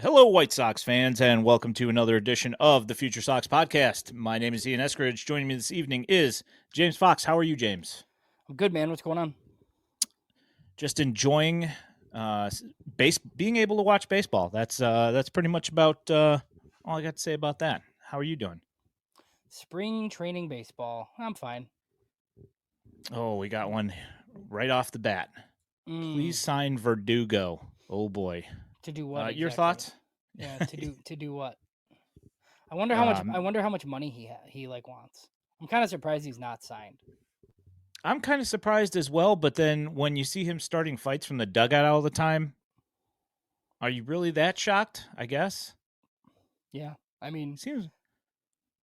Hello, White Sox fans, and welcome to another edition of the FutureSox podcast. My name is Ian Eskridge. Joining me this evening is James Fox. How are you, James? I'm good, man. What's going on? Just enjoying being able to watch baseball. That's pretty much about all I got to say about that. How are you doing? Spring training baseball. I'm fine. Oh, we got one right off the bat. Please sign Verdugo. Oh boy. To do what Your exactly? thoughts? Yeah, to do what? I wonder how much. I um, wonder how much money he wants. I'm kind of surprised he's not signed. I'm kind of surprised as well, but then when you see him starting fights from the dugout all the time, are you really that shocked? I guess. Yeah, I mean,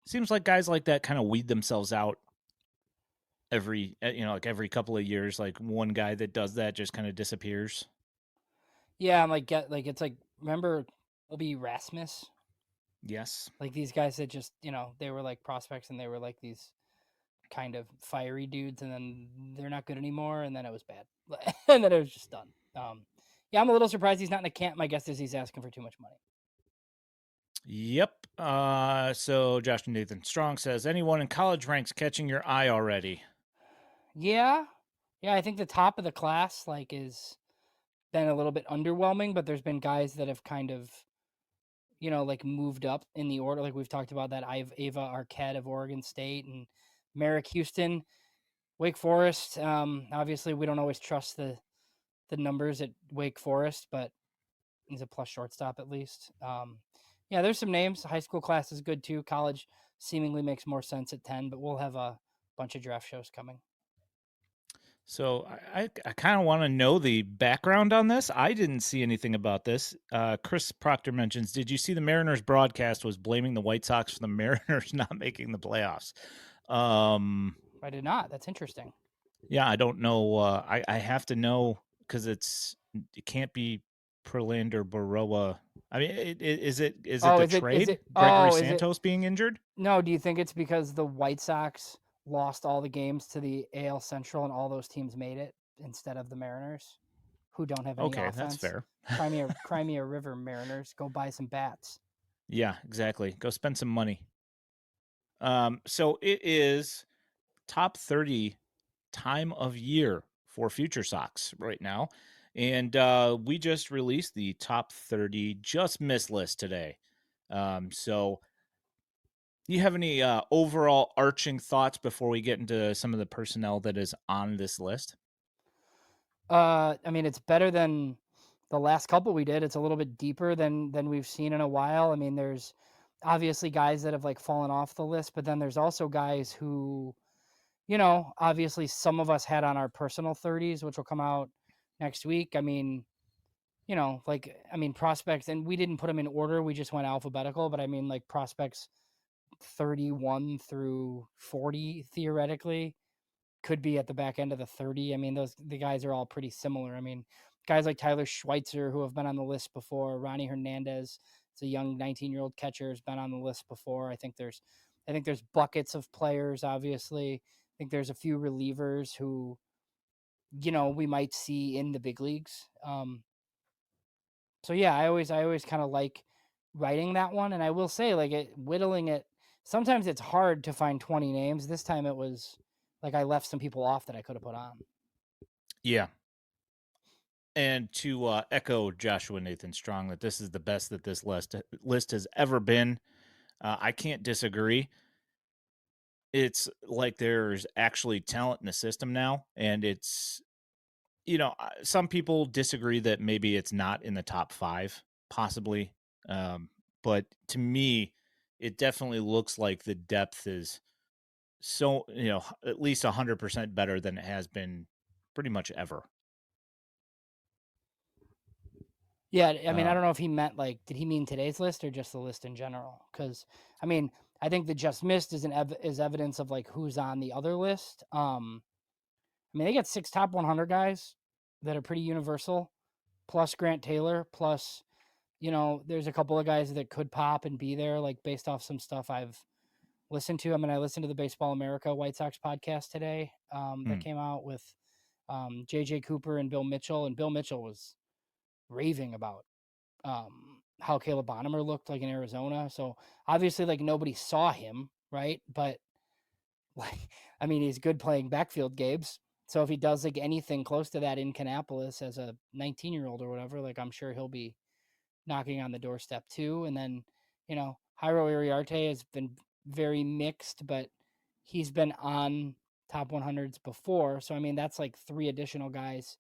Seems like guys like that kind of weed themselves out like every couple of years. Like one guy that does that just kind of disappears. yeah, I'm like it's like remember Obi Rasmus, Yes. like these guys that just they were like prospects and they were like these kind of fiery dudes and then they're not good anymore and then it was bad and then it was just done. Yeah, I'm a little surprised he's not in a camp. My guess is he's asking for too much money. Yep. So Josh Nathan Strong says, anyone in college ranks catching your eye already? Yeah. Yeah, I think the top of the class is been a little bit underwhelming, but there's been guys that have kind of, like moved up in the order. Like we've talked about that Ava Arquette of Oregon State and Merrick Houston, Wake Forest. Obviously we don't always trust the numbers at Wake Forest, but he's a plus shortstop at least. Yeah, there's some names. High school class is good too. College seemingly makes more sense at 10, but we'll have a bunch of draft shows coming. So I kind of want to know the background on this. I didn't see anything about this. Chris Proctor mentions, did you see the Mariners broadcast was blaming the White Sox for the Mariners not making the playoffs? I did not. That's interesting. Yeah, I don't know. I have to know because it can't be Perlander Baroa. I mean, is it Oh, the is trade? it Gregory oh, is it Santos being injured? no, do you think it's because the White Sox lost all the games to the AL Central and all those teams made it instead of the Mariners, who don't have any Okay, that's offense? fair. Crimea River Mariners, go buy some bats. Yeah, exactly. Go spend some money. So it is top 30 time of year for FutureSox right now, and we just released the top 30 just miss list today. So do you have any overall arching thoughts before we get into some of the personnel that is on this list? I mean, it's better than the last couple we did. It's a little bit deeper than we've seen in a while. I mean, there's obviously guys that have like fallen off the list, but then there's also guys who, obviously some of us had on our personal 30s, which will come out next week. I mean, prospects, and we didn't put them in order. We just went alphabetical, but I mean, like prospects 31 through 40 theoretically could be at the back end of the 30. I mean, the guys are all pretty similar. I mean, guys like Tyler Schweitzer, who have been on the list before, Ronnie Hernandez, it's a young 19-year-old catcher, has been on the list before. I think there's buckets of players, obviously. I think there's a few relievers who, we might see in the big leagues. So yeah, I always kind of like writing that one, and I will say whittling it. Sometimes it's hard to find 20 names. This time it was like I left some people off that I could have put on. Yeah. And to echo Joshua Nathan Strong that this is the best that this list has ever been, I can't disagree. It's like there's actually talent in the system now, and it's some people disagree that maybe it's not in the top 5, possibly. But to me, it definitely looks like the depth is so, at least 100% better than it has been pretty much ever. Yeah, I mean, I Uh, don't know if he meant did he mean today's list or just the list in general? Because I mean, I think the just missed is evidence of who's on the other list. I mean, they got 6 top 100 guys that are pretty universal, plus Grant Taylor, plus there's a couple of guys that could pop and be there, based off some stuff I've listened to. I mean, I listened to the Baseball America White Sox podcast today that hmm. came out with JJ Cooper and Bill Mitchell was raving about how Caleb Bonham looked like in Arizona. So obviously, like nobody saw him, right? But like, I mean, he's good playing backfield games. So if he does like anything close to that in Kannapolis as a 19-year-old or whatever, like I'm sure he'll be knocking on the doorstep too. And then, Jairo Iriarte has been very mixed, but he's been on top 100s before. So I mean, that's like 3 additional guys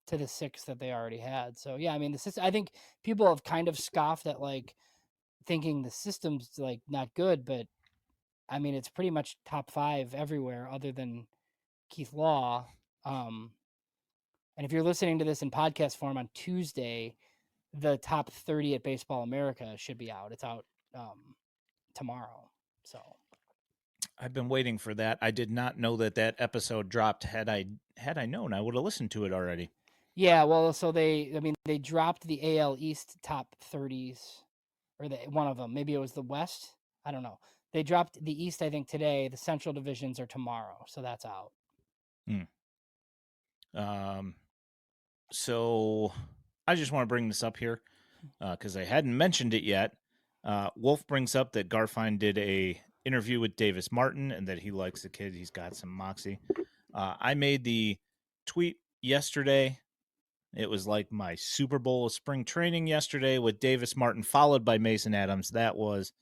to the 6 that they already had. So yeah, I mean, the system. I think people have kind of scoffed at like thinking the system's like not good, but I mean, it's pretty much top 5 everywhere other than Keith Law. Um, and if you're listening to this in podcast form on Tuesday, the top 30 at Baseball America should be out. It's out tomorrow. So I've been waiting for that. I did not know that that episode dropped. Had I known, I would have listened to it already. yeah, well, so they dropped the AL East top 30s, or one of them. Maybe it was the West. I don't know. They dropped the East, I think, today. The Central divisions are tomorrow, so that's out. Hmm. Um, so I just want to bring this up here because I hadn't mentioned it yet. Wolf brings up that Garfine did a interview with Davis Martin and that he likes the kid. He's got some moxie. I made the tweet yesterday. It was like my Super Bowl of spring training yesterday with Davis Martin, followed by Mason Adams. That was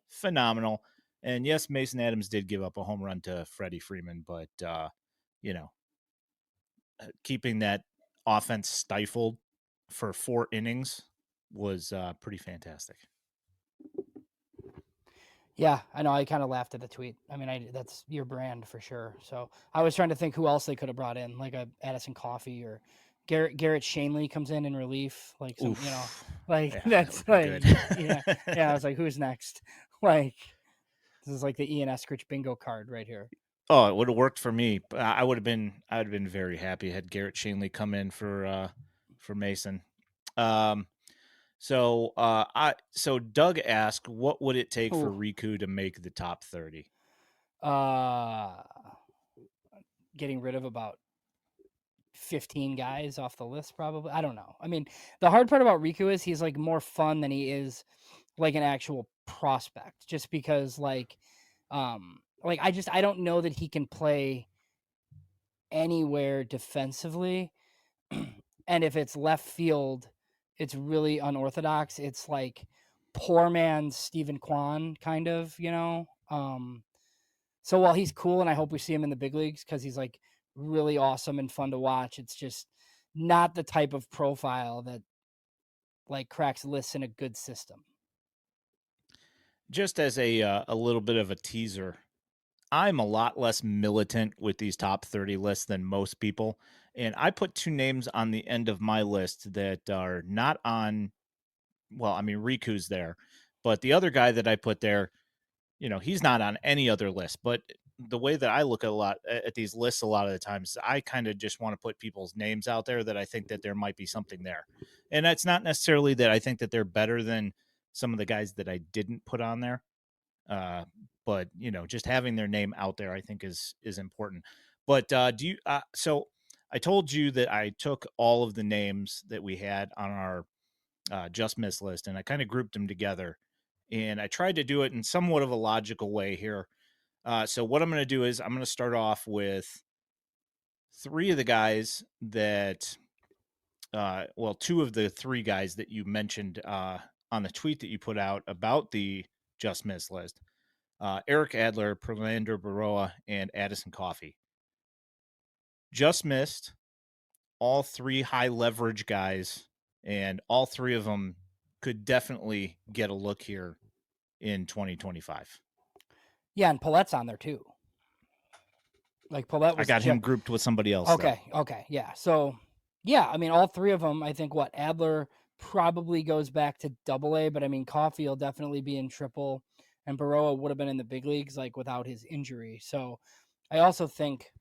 phenomenal. And yes, Mason Adams did give up a home run to Freddie Freeman, but you know, keeping that offense stifled for 4 innings was pretty fantastic. Yeah, I know. I kind of laughed at the tweet. I mean, that's your brand for sure. So I was trying to think who else they could have brought in, like a Addison Coffee or Garrett Shanley comes in relief, like some, Oof. like Yeah, that would that's have been like, good. yeah, yeah. I was like, who's next? Like, this is like the Ian Eskridge bingo card right here. Oh, it would have worked for me. I would have been very happy had Garrett Shanley come in for Mason. Um, so Doug asked, what would it take for Oh, Riku to make the top 30? uh, getting rid of about 15 guys off the list, probably. I don't know. I mean, the hard part about Riku is he's like more fun than he is like an actual prospect, just because like I don't know that he can play anywhere defensively. And if it's left field, it's really unorthodox. It's like poor man's Stephen Kwan kind of. So while he's cool and I hope we see him in the big leagues because he's like really awesome and fun to watch, it's just not the type of profile that like cracks lists in a good system. Just as a little bit of a teaser, I'm a lot less militant with these top 30 lists than most people. And I put 2 names on the end of my list that are not on. Well, I mean, Riku's there, but the other guy that I put there, he's not on any other list. But the way that I look at these lists a lot of the times, I kind of just want to put people's names out there that I think that there might be something there. And that's not necessarily that I think that they're better than some of the guys that I didn't put on there. Uh, but just having their name out there, I think is important. But do you? So I told you that I took all of the names that we had on our just miss list, and I kind of grouped them together. And I tried to do it in somewhat of a logical way here. So what I'm going to do is I'm going to start off with 3 of the guys that, well, 2 of the 3 guys that you mentioned on the tweet that you put out about the just miss list. Eric Adler, Perlander Baroa, and Addison Coffee. Just missed all 3 high leverage guys, and all 3 of them could definitely get a look here in 2025. Yeah, and Paulette's on there too. Like Paulette I was got him just grouped with somebody else, though. okay, yeah. So yeah, I mean all 3 of them. I think what Adler probably goes back to Double A, but I mean Coffee will definitely be in Triple, and Baroa would have been in the big leagues like without his injury. So I also think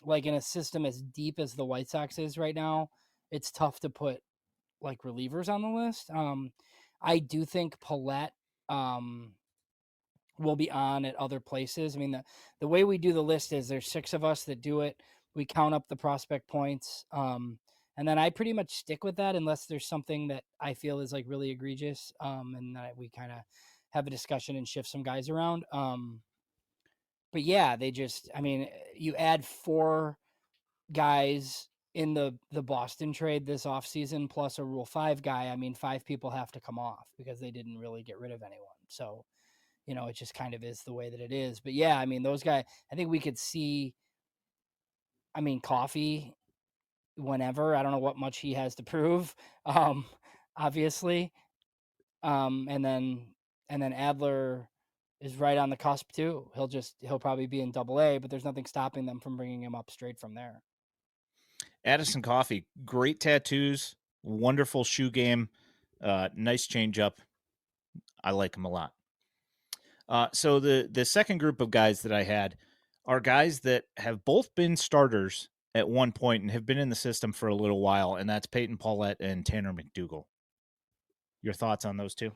like in a system as deep as the White Sox is right now, it's tough to put like relievers on the list. I do think Paulette will be on at other places. I mean, the way we do the list is there's 6 of us that do it. We count up the prospect points, And then I pretty much stick with that unless there's something that I feel is like really egregious. And then we kind of have a discussion and shift some guys around. But yeah, they just, I mean, you add 4 guys in the Boston trade this offseason plus a Rule 5 guy. I mean, 5 people have to come off because they didn't really get rid of anyone. So, it just kind of is the way that it is. But yeah, I mean, those guys, I think we could see, I mean, Coffee whenever. I don't know what much he has to prove, um, obviously. And then Adler is right on the cusp too. He'll probably be in Double A, but there's nothing stopping them from bringing him up straight from there. Addison Coffee, great tattoos, wonderful shoe game, nice changeup. I like him a lot. So the second group of guys that I had are guys that have both been starters at one point and have been in the system for a little while, and that's Peyton Paulette and Tanner McDougal. Your thoughts on those two?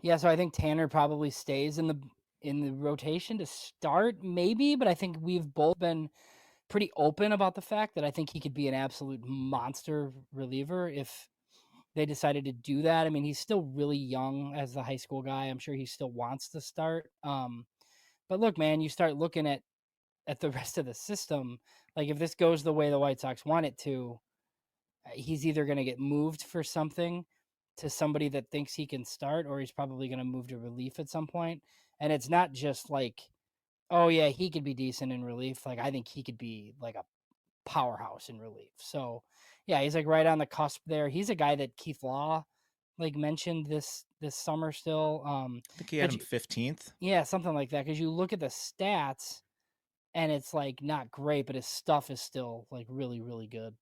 Yeah, so I think Tanner probably stays in the rotation to start, maybe, but I think we've both been pretty open about the fact that I think he could be an absolute monster reliever if they decided to do that. I mean, he's still really young as the high school guy. I'm sure he still wants to start. But look, man, you start looking at the rest of the system. Like if this goes the way the White Sox want it to, he's either going to get moved for something to somebody that thinks he can start, or he's probably going to move to relief at some point. And it's not just like, oh yeah, he could be decent in relief. Like I think he could be like a powerhouse in relief. So yeah, he's like right on the cusp there. He's a guy that Keith Law like mentioned this summer still. I think he had But him 15th. yeah, something like that. Because you look at the stats and it's like not great, but his stuff is still like really, really good.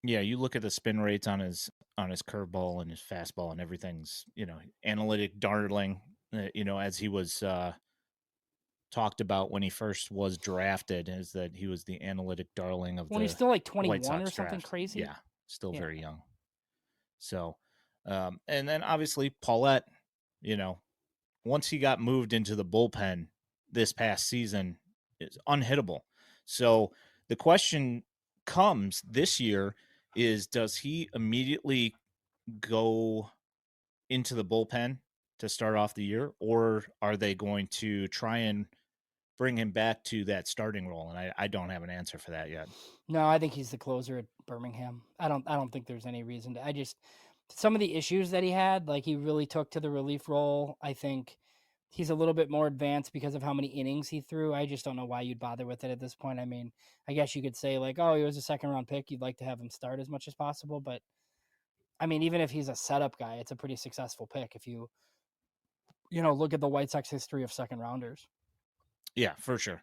Yeah, you look at the spin rates on his curveball and his fastball and everything's analytic darling. As he was talked about when he first was drafted, is that he was the analytic darling of When he's the still like White 21 or Sox something draft. crazy. Yeah, still Yeah. very young. So, and then obviously Paulette, you know, once he got moved into the bullpen this past season, is unhittable. So the question comes this year is, does he immediately go into the bullpen to start off the year, or are they going to try and bring him back to that starting role? And I don't have an answer for that yet. No, I think he's the closer at Birmingham. I don't think there's any reason to. I just some of the issues that he had, like he really took to the relief role. I think he's a little bit more advanced because of how many innings he threw. I just don't know why you'd bother with it at this point. I mean, I guess you could say like, oh, he was a second round pick. You'd like to have him start as much as possible, but I mean, even if he's a setup guy, it's a pretty successful pick if you look at the White Sox history of second rounders. Yeah, for sure.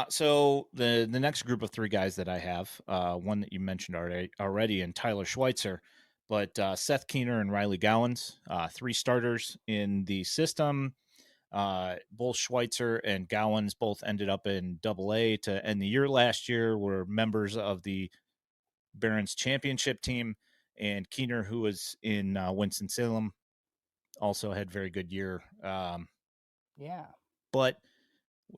So the next group of three guys that I have, one that you mentioned already, and Tyler Schweitzer, but Seth Keener and Riley Gowans, 3 starters in the system. Both Schweitzer and Gowans both ended up in Double A to end the year last year. Were members of the Barons championship team, and Keener, who was in Winston Salem, also had very good year. Yeah. But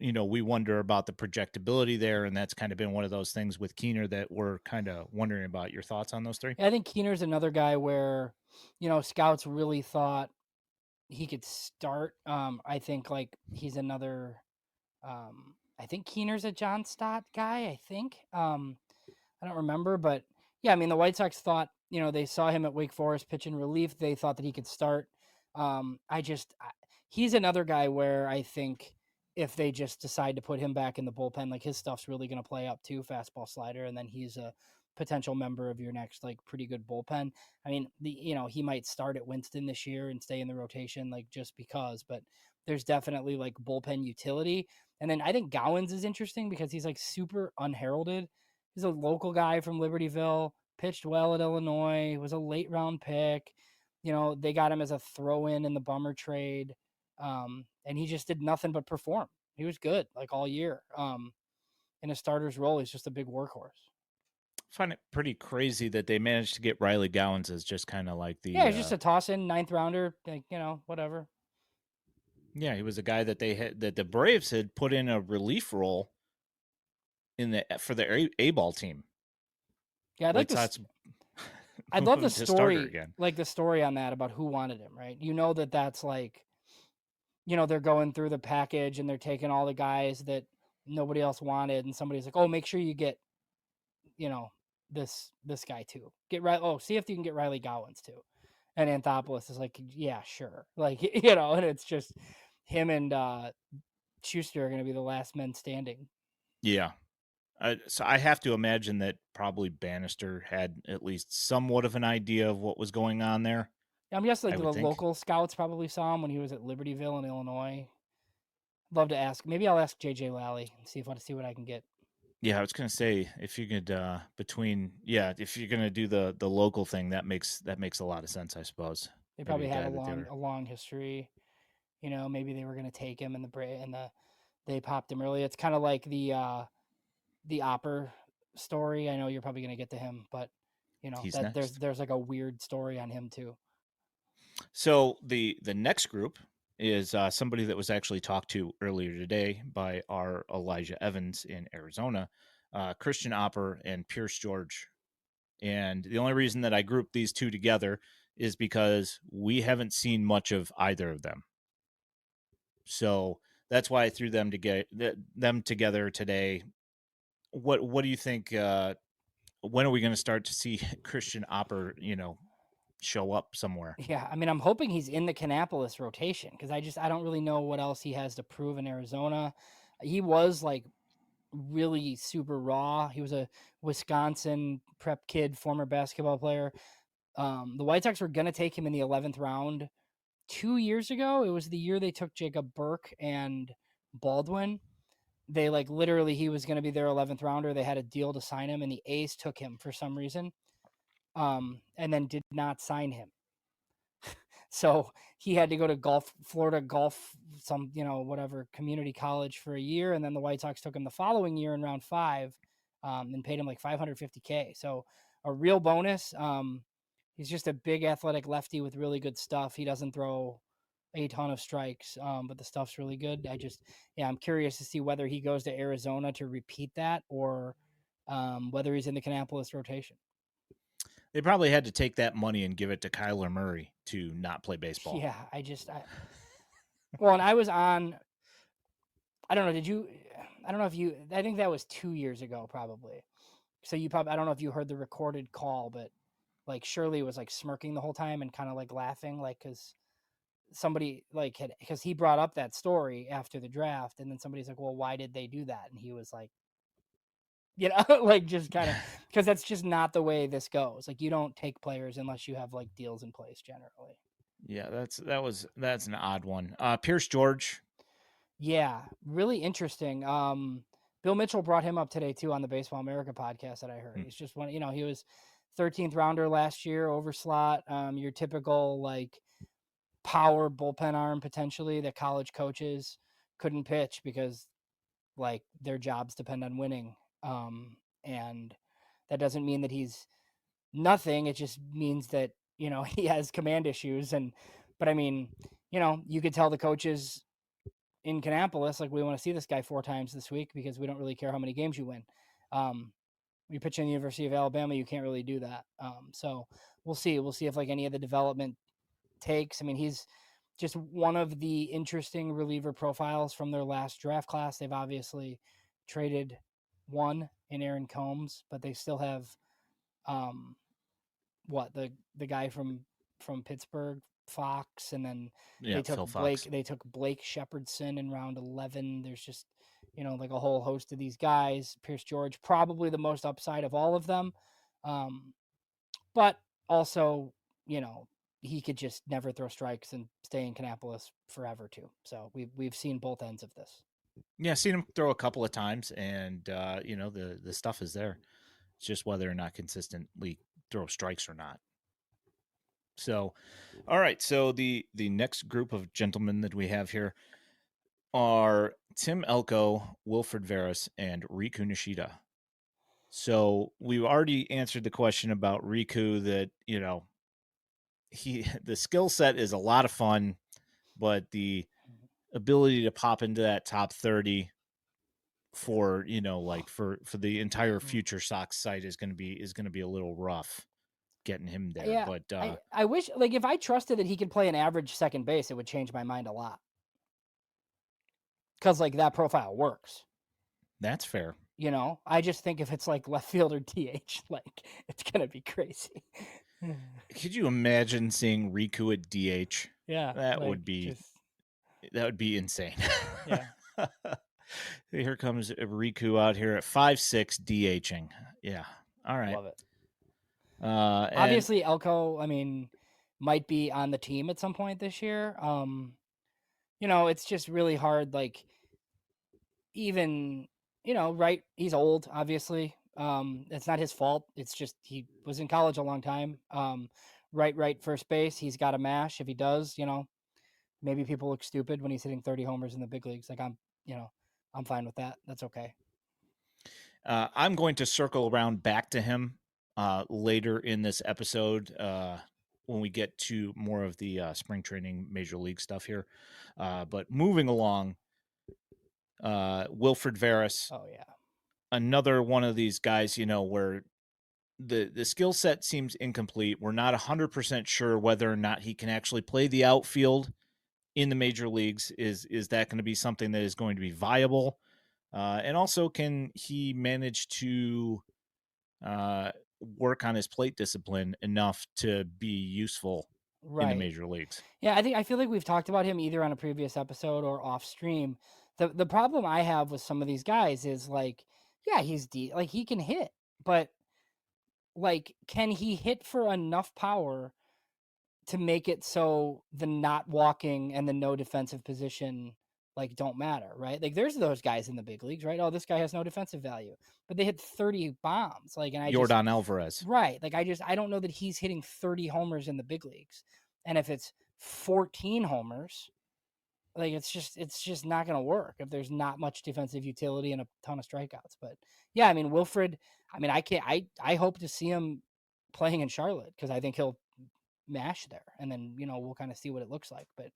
we wonder about the projectability there, and that's kind of been one of those things with Keener that we're kind of wondering about. Your thoughts on those three? I think Keener's another guy where, scouts really thought he could start. I think like he's another. I think Keener's a John Stott guy. I think. I don't remember, but yeah, I mean the White Sox thought they saw him at Wake Forest pitch in relief. They thought that he could start. He's another guy where I think if they just decide to put him back in the bullpen, like his stuff's really going to play up too, fastball slider, and then he's a potential member of your next like pretty good bullpen. I mean, he might start at Winston this year and stay in the rotation like just because, but there's definitely like bullpen utility. And then I think Gowans is interesting because he's like super unheralded. He's a local guy from Libertyville, pitched well at Illinois, was a late round pick. They got him as a throw in the Bummer trade. And he just did nothing but perform. He was good like all year. In a starter's role, he's just a big workhorse. I find it pretty crazy that they managed to get Riley Gowans as just kind of like Yeah, the he's just a toss in ninth rounder, like, whatever. yeah, he was a guy that they had that the Braves had put in a relief role in the for the A ball team. Yeah, White Sox I'd move love the him to starter story, again. like the story on that about who wanted him, right? You know that that's like, they're going through the package and they're taking all the guys that nobody else wanted, and somebody's like, "Oh, make sure you get, you know, this guy too. Get right. Oh, see if you can get Riley Gowans too." And Anthopoulos is like, "Yeah, sure." Like, and it's just him and Schuster are going to be the last men standing. Yeah. So I have to imagine that probably Bannister had at least somewhat of an idea of what was going on there. I'm guessing I like would the think. local scouts probably saw him when he was at Libertyville in Illinois. Love to ask. Maybe I'll ask JJ Lally and see what I can get. Yeah, I was gonna say if you could if you're gonna do the local thing, that makes a lot of sense, I suppose. They Maybe probably a have guy that they were a long history. Maybe they were going to take him in they popped him early. It's kind of like the Opper story. I know you're probably going to get to him, but he's that next. there's like a weird story on him too. So the next group is somebody that was actually talked to earlier today by our Elijah Evans in Arizona, Christian Opper and Pierce George. And the only reason that I grouped these two together is because we haven't seen much of either of them. So that's why I threw them to get them together today. What do you think? When are we going to start to see Christian Opper, show up somewhere? Yeah, I mean, I'm hoping he's in the Kannapolis rotation because I don't really know what else he has to prove in Arizona. He was like really super raw. He was a Wisconsin prep kid, former basketball player. The White Sox were gonna take him in the 11th round 2 years ago. It was the year they took Jacob Burke and Baldwin. They like literally he was going to be their 11th rounder. They had a deal to sign him, and the A's took him for some reason, and then did not sign him. So he had to go to Florida Golf, some whatever community college for a year, and then the White Sox took him the following year in round 5, and paid him like $550K. So a real bonus. He's just a big athletic lefty with really good stuff. He doesn't throw a ton of strikes, but the stuff's really good. I'm curious to see whether he goes to Arizona to repeat that or whether he's in the Kannapolis rotation. They probably had to take that money and give it to Kyler Murray to not play baseball. Yeah, well, and I was on. I don't know. Did you? I don't know if you. I think that was 2 years ago, probably. So you probably. I don't know if you heard the recorded call, but like Shirley was like smirking the whole time and kind of like laughing, like because somebody like had because he brought up that story after the draft, and then somebody's like, "Well, why did they do that?" And he was like, like just kind of because that's just not the way this goes. Like you don't take players unless you have like deals in place generally. Yeah, that's an odd one. Pierce George. Yeah, really interesting. Bill Mitchell brought him up today too on the Baseball America podcast that I heard. Hmm. He's just one, he was 13th rounder last year over slot. Your typical like power bullpen arm potentially that college coaches couldn't pitch because like their jobs depend on winning. And that doesn't mean that he's nothing. It just means that, he has command issues. But I mean, you could tell the coaches in Kannapolis, like we want to see this guy 4 times this week because we don't really care how many games you win. You pitch in the University of Alabama, you can't really do that. So we'll see. We'll see if like any of the development takes. I mean, he's just one of the interesting reliever profiles from their last draft class. They've obviously traded one in Aaron Combs, but they still have um, the guy from Pittsburgh, Fox, and then Yeah, Phil Fox. They took Blake Shepherdson in round 11. There's just like a whole host of these guys. Pierce George, probably the most upside of all of them, um, but also he could just never throw strikes and stay in Kannapolis forever too. So we've seen both ends of this. Yeah, seen him throw a couple of times, and the stuff is there. It's just whether or not consistently throw strikes or not. So, all right. So the next group of gentlemen that we have here are Tim Elko, Wilfred Veras, and Riku Nishida. So we've already answered the question about Riku that the skill set is a lot of fun, but the ability to pop into that top 30 for like for the entire Mm. FutureSox site is going to be a little rough getting him there. Yeah, But I wish, like, if I trusted that he could play an average second base, it would change my mind a lot. Because like that profile works. that's fair. I just think if it's like left field or DH, like it's gonna be crazy. Could you imagine seeing Riku at DH? Yeah, That like would be just that would be insane. yeah, Here comes Riku out here at 5'6", DHing. Yeah. All right. love it. And Obviously, Elko, I mean, might be on the team at some point this year. It's just really hard. Like even right? He's old, obviously. It's not his fault. It's just he was in college a long time. Right, first base. He's got a mash. If he does, maybe people look stupid when he's hitting 30 homers in the big leagues. Like I'm fine with that. That's okay. I'm going to circle around back to him later in this episode when we get to more of the spring training major league stuff here. But moving along, Wilfred Veras, Oh yeah. another one of these guys, where the skill set seems incomplete. We're not 100% sure whether or not he can actually play the outfield in the major leagues. Is that going to be something that is going to be viable? And also, can he manage to work on his plate discipline enough to be useful in the Right. major leagues? Yeah, I feel like we've talked about him either on a previous episode or off stream. The problem I have with some of these guys is like, yeah, like he can hit, but like, can he hit for enough power to make it so the not walking and the no defensive position like don't matter, right? Like there's those guys in the big leagues, right? Oh, this guy has no defensive value, but they hit 30 bombs. Like, and I just Yordan Alvarez. right, like I don't know that he's hitting 30 homers in the big leagues. And if it's 14 homers, like it's just not going to work if there's not much defensive utility and a ton of strikeouts. But yeah, I mean Wilfred, I mean I hope to see him playing in Charlotte because I think he'll mash there, and then we'll kind of see what it looks like. But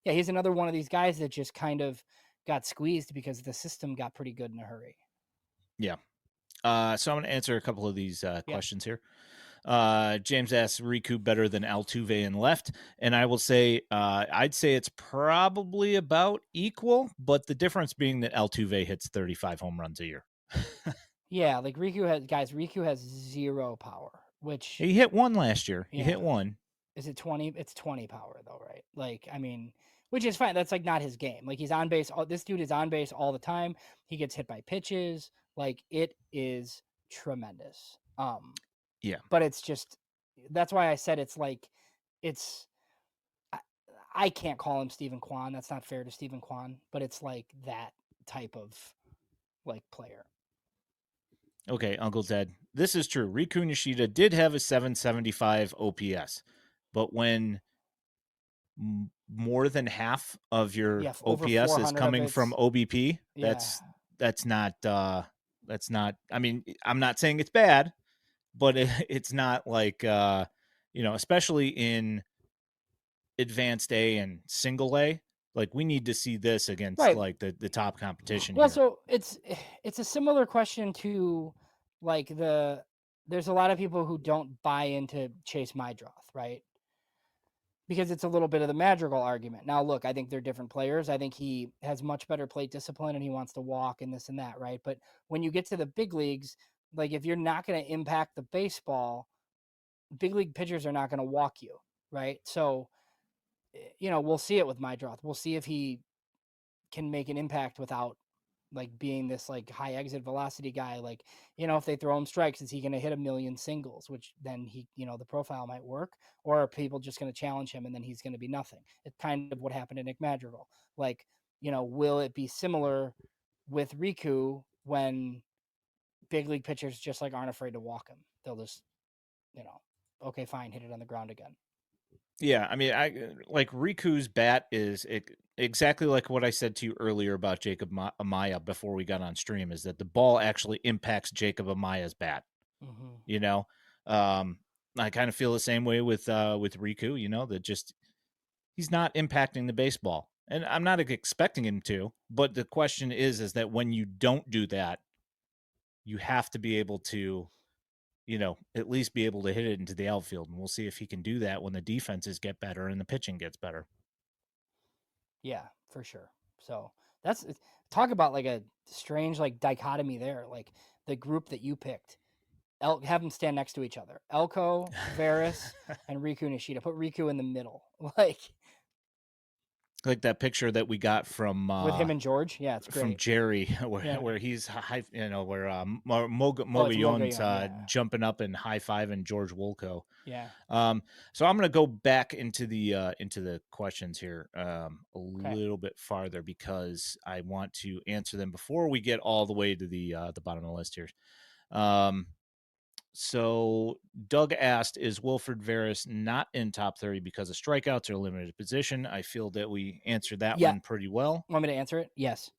yeah, he's another one of these guys that just kind of got squeezed because the system got pretty good in a hurry. Yeah. So I'm going to answer a couple of these Yeah, questions here. James asks Riku better than Altuve in left, and I will say I'd say it's probably about equal, but the difference being that Altuve hits 35 home runs a year. yeah, like Riku has zero power, which He hit one last year. He yeah, hit one. is it 20? It's 20 power though, right? Like I mean, which is fine. That's like not his game. Like he's on base. This dude is on base all the time. He gets hit by pitches. Like it is tremendous. Yeah. But it's just that's why I said it's like it's I, I can't call him Stephen Kwan. That's not fair to Stephen Kwan, but it's like that type of like player. Okay, Uncle Ted. This is true. Riku Nishida did have a 775 OPS, but when more than half of your Yeah, over OPS is 400 of coming from it's OBP, yeah. that's not I mean, I'm not saying it's bad, but it's not like especially in advanced A and single A, like we need to see this against Right. like the top competition Well, here. so it's a similar question to like there's a lot of people who don't buy into Chase Mydroth, right? Because it's a little bit of the Madrigal argument. Now, look, I think they're different players. I think he has much better plate discipline and he wants to walk and this and that, right? But when you get to the big leagues, like if you're not going to impact the baseball, big league pitchers are not going to walk you, right? So, we'll see it with Mydroth. We'll see if he can make an impact without like being this like high exit velocity guy. Like, if they throw him strikes, is he going to hit a million singles, which then the profile might work, or are people just going to challenge him and then he's going to be nothing? It's kind of what happened to Nick Madrigal. Like, will it be similar with Riku when big league pitchers just like aren't afraid to walk him? They'll just, okay, fine, hit it on the ground again. Yeah, I mean, I like Riku's bat is exactly like what I said to you earlier about Jacob Amaya before we got on stream. Is that the ball actually impacts Jacob Amaya's bat? Mm-hmm. You know, um, I kind of feel the same way with Riku. That just he's not impacting the baseball. And I'm not expecting him to, but the question is that when you don't do that, you have to be able to, at least be able to hit it into the outfield. And we'll see if he can do that when the defenses get better and the pitching gets better. Yeah, for sure. So that's talk about like a strange like dichotomy there. Like the group that you picked, have them stand next to each other. Elko, Varys, and Riku Nishida. Put Riku in the middle, like Like that picture that we got with him and George. Yeah, it's from great. Jerry, Yeah. where he's high, where Oh, it's Mogayon's Mogollon. Yeah. jumping up and high fiving George Wolko. Yeah. So I'm going to go back into the questions here a Okay. little bit farther because I want to answer them before we get all the way to the bottom of the list here. So Doug asked, "Is Wilfred Veras not in top 30 because of strikeouts or limited position?" I feel that we answered that Yeah. one pretty well. Want me to answer it? Yes.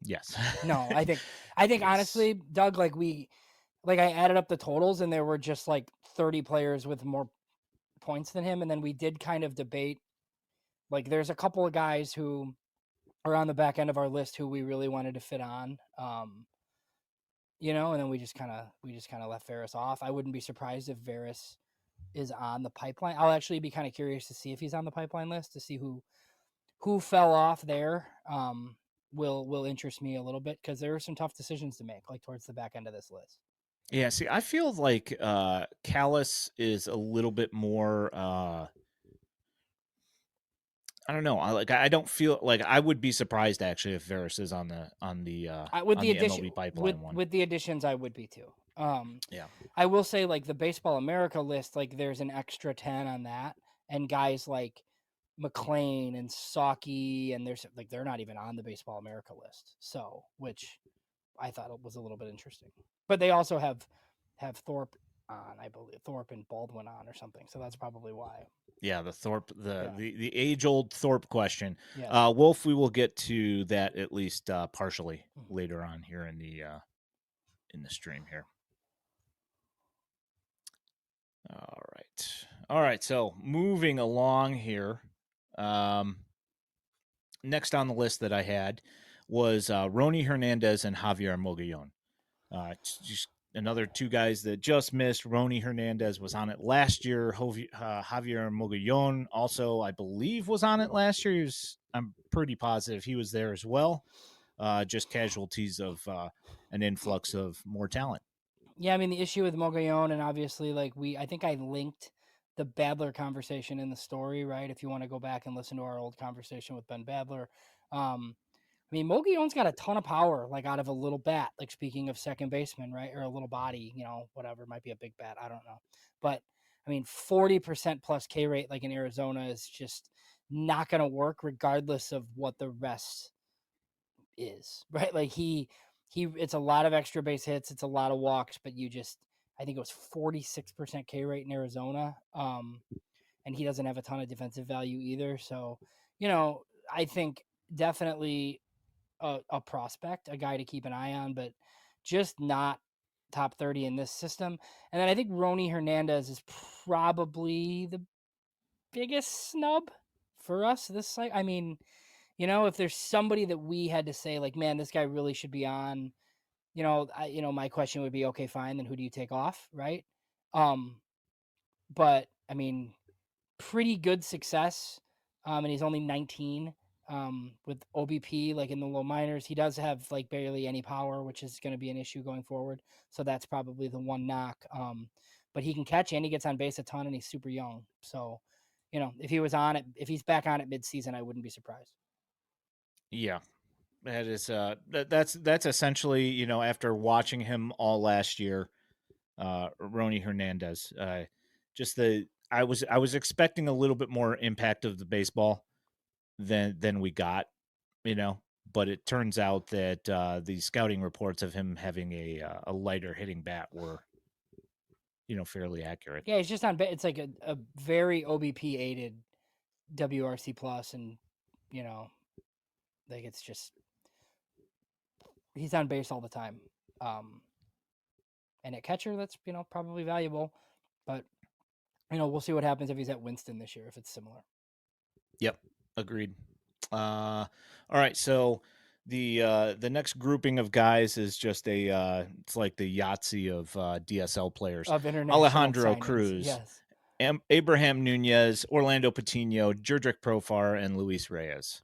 Yes. No, I think Yes. honestly, Doug, like I added up the totals and there were just like 30 players with more points than him. And then we did kind of debate. Like there's a couple of guys who are on the back end of our list who we really wanted to fit on. And then we just kind of left Varys off. I wouldn't be surprised if Varys is on the pipeline. I'll actually be kind of curious to see if he's on the pipeline list to see who fell off there. Will interest me a little bit because there are some tough decisions to make, like towards the back end of this list. Yeah, see, I feel like Callus is a little bit more I don't know. I don't feel like I would be surprised actually if Varys is With on the the addition MLB with pipeline one. with the additions, I would be too. Yeah. I will say like the Baseball America list, like there's an extra 10 on that, and guys like McLean and Saki, and there's like they're not even on the Baseball America list. So, which I thought it was a little bit interesting. But they also have Thorpe on, I believe Thorpe and Baldwin on or something. So that's probably why. Yeah, the Thorpe, Yeah. the age old Thorpe question. Yes. Wolf, we will get to that at least partially Mhm. later on here in the stream here. All right. So moving along here, next on the list that I had was Rony Hernandez and Javier Mogollon. Just another two guys that just missed. Rony Hernandez was on it last year. Javier Mogollon also, I believe, was on it last year. I'm pretty positive he was there as well. Just casualties of an influx of more talent. Yeah, I mean the issue with Mogollon, and obviously like I think I linked the Badler conversation in the story, right? If you want to go back and listen to our old conversation with Ben Badler. I mean, Mogollon's got a ton of power, like out of a little bat. Like speaking of second baseman, right, or a little body, whatever, might be a big bat. I don't know, but I mean, 40% plus K rate, like in Arizona, is just not going to work, regardless of what the rest is, right? Like it's a lot of extra base hits, it's a lot of walks, but I think it was 46% K rate in Arizona. And he doesn't have a ton of defensive value either. So, I think definitely a prospect, a guy to keep an eye on, but just not top 30 in this system. And then I think Rony Hernandez is probably the biggest snub for us this site. I mean, if there's somebody that we had to say like, man, this guy really should be on, my question would be, okay, fine, then who do you take off, right? Um, but I mean, pretty good success. And he's only 19 with OBP, like in the low minors. He does have like barely any power, which is going to be an issue going forward. So that's probably the one knock. But he can catch and he gets on base a ton and he's super young. So, if he's back on it mid-season, I wouldn't be surprised. Yeah, that is that's essentially after watching him all last year, Rony Hernandez. Just the I was expecting a little bit more impact of the baseball than we got, you know. But it turns out that the scouting reports of him having a lighter hitting bat were, fairly accurate. Yeah, he's just on. It's like a very OBP aided WRC plus, and you know, like it's just he's on base all the time. Um, and at catcher, that's probably valuable, but we'll see what happens if he's at Winston this year if it's similar. Yep, agreed. All right, so the next grouping of guys is just it's like the Yahtzee of DSL players. Of international Alejandro signings. Cruz, Yes. Abraham Nunez, Orlando Patino, Jerdrick Profar, and Luis Reyes.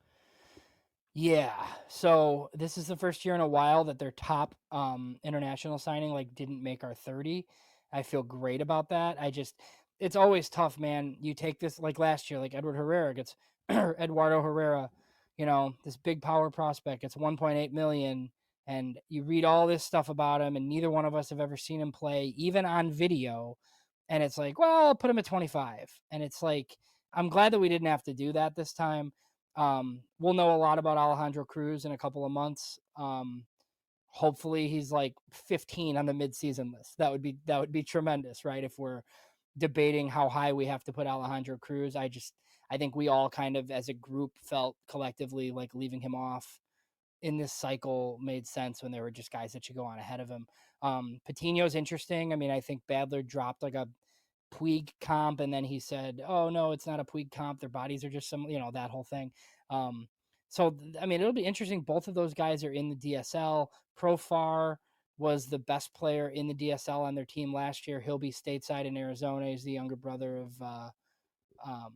Yeah. So this is the first year in a while that their top international signing like didn't make our 30. I feel great about that. It's always tough, man. You take this like last year, like Edward Herrera gets Eduardo Herrera, this big power prospect. It's 1.8 million. And you read all this stuff about him, and neither one of us have ever seen him play, even on video. And it's like, well, I'll put him at 25. And it's like, I'm glad that we didn't have to do that this time. We'll know a lot about Alejandro Cruz in a couple of months. Hopefully he's like 15 on the midseason list. That would be tremendous, right? If we're debating how high we have to put Alejandro Cruz, I think we all kind of as a group felt collectively like leaving him off in this cycle made sense when there were just guys that should go on ahead of him. Patino's interesting. I mean, I think Badler dropped like a Puig comp, and then he said, "Oh no, it's not a Puig comp. Their bodies are just that whole thing." Um, so I mean, it'll be interesting. Both of those guys are in the DSL. Profar was the best player in the DSL on their team last year. He'll be stateside in Arizona. He's the younger brother of um,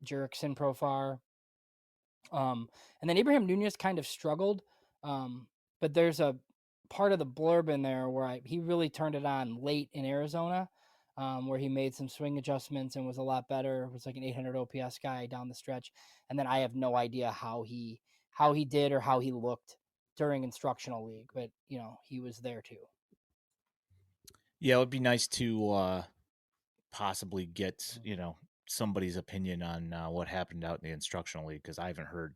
Jerickson Profar. And then Abraham Nunez kind of struggled, but there's a part of the blurb in there where he really turned it on late in Arizona, where he made some swing adjustments and was a lot better. It was like an 800 OPS guy down the stretch. And then I have no idea how he did or how he looked during instructional league, but he was there too. Yeah, it would be nice to possibly get somebody's opinion on what happened out in the instructional league because I haven't heard.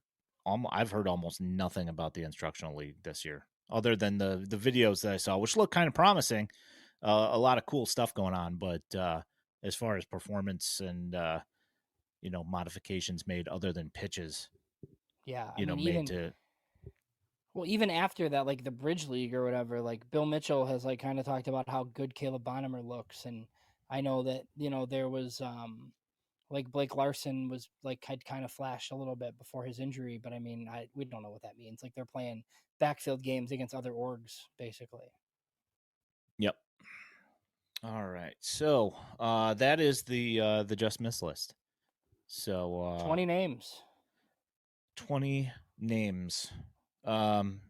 I've heard almost nothing about the instructional league this year, other than the videos that I saw, which look kind of promising. A lot of cool stuff going on, but as far as performance and modifications made other than pitches, Yeah, I mean made to. even after that, like the Bridge League or whatever, like Bill Mitchell has like kind of talked about how good Caleb Bonham looks, and I know that there was like Blake Larson was like had kind of flashed a little bit before his injury, but I mean, we don't know what that means. Like they're playing backfield games against other orgs, basically. Yep. All right. So that is the just miss list. So 20 names. 20 names. Um,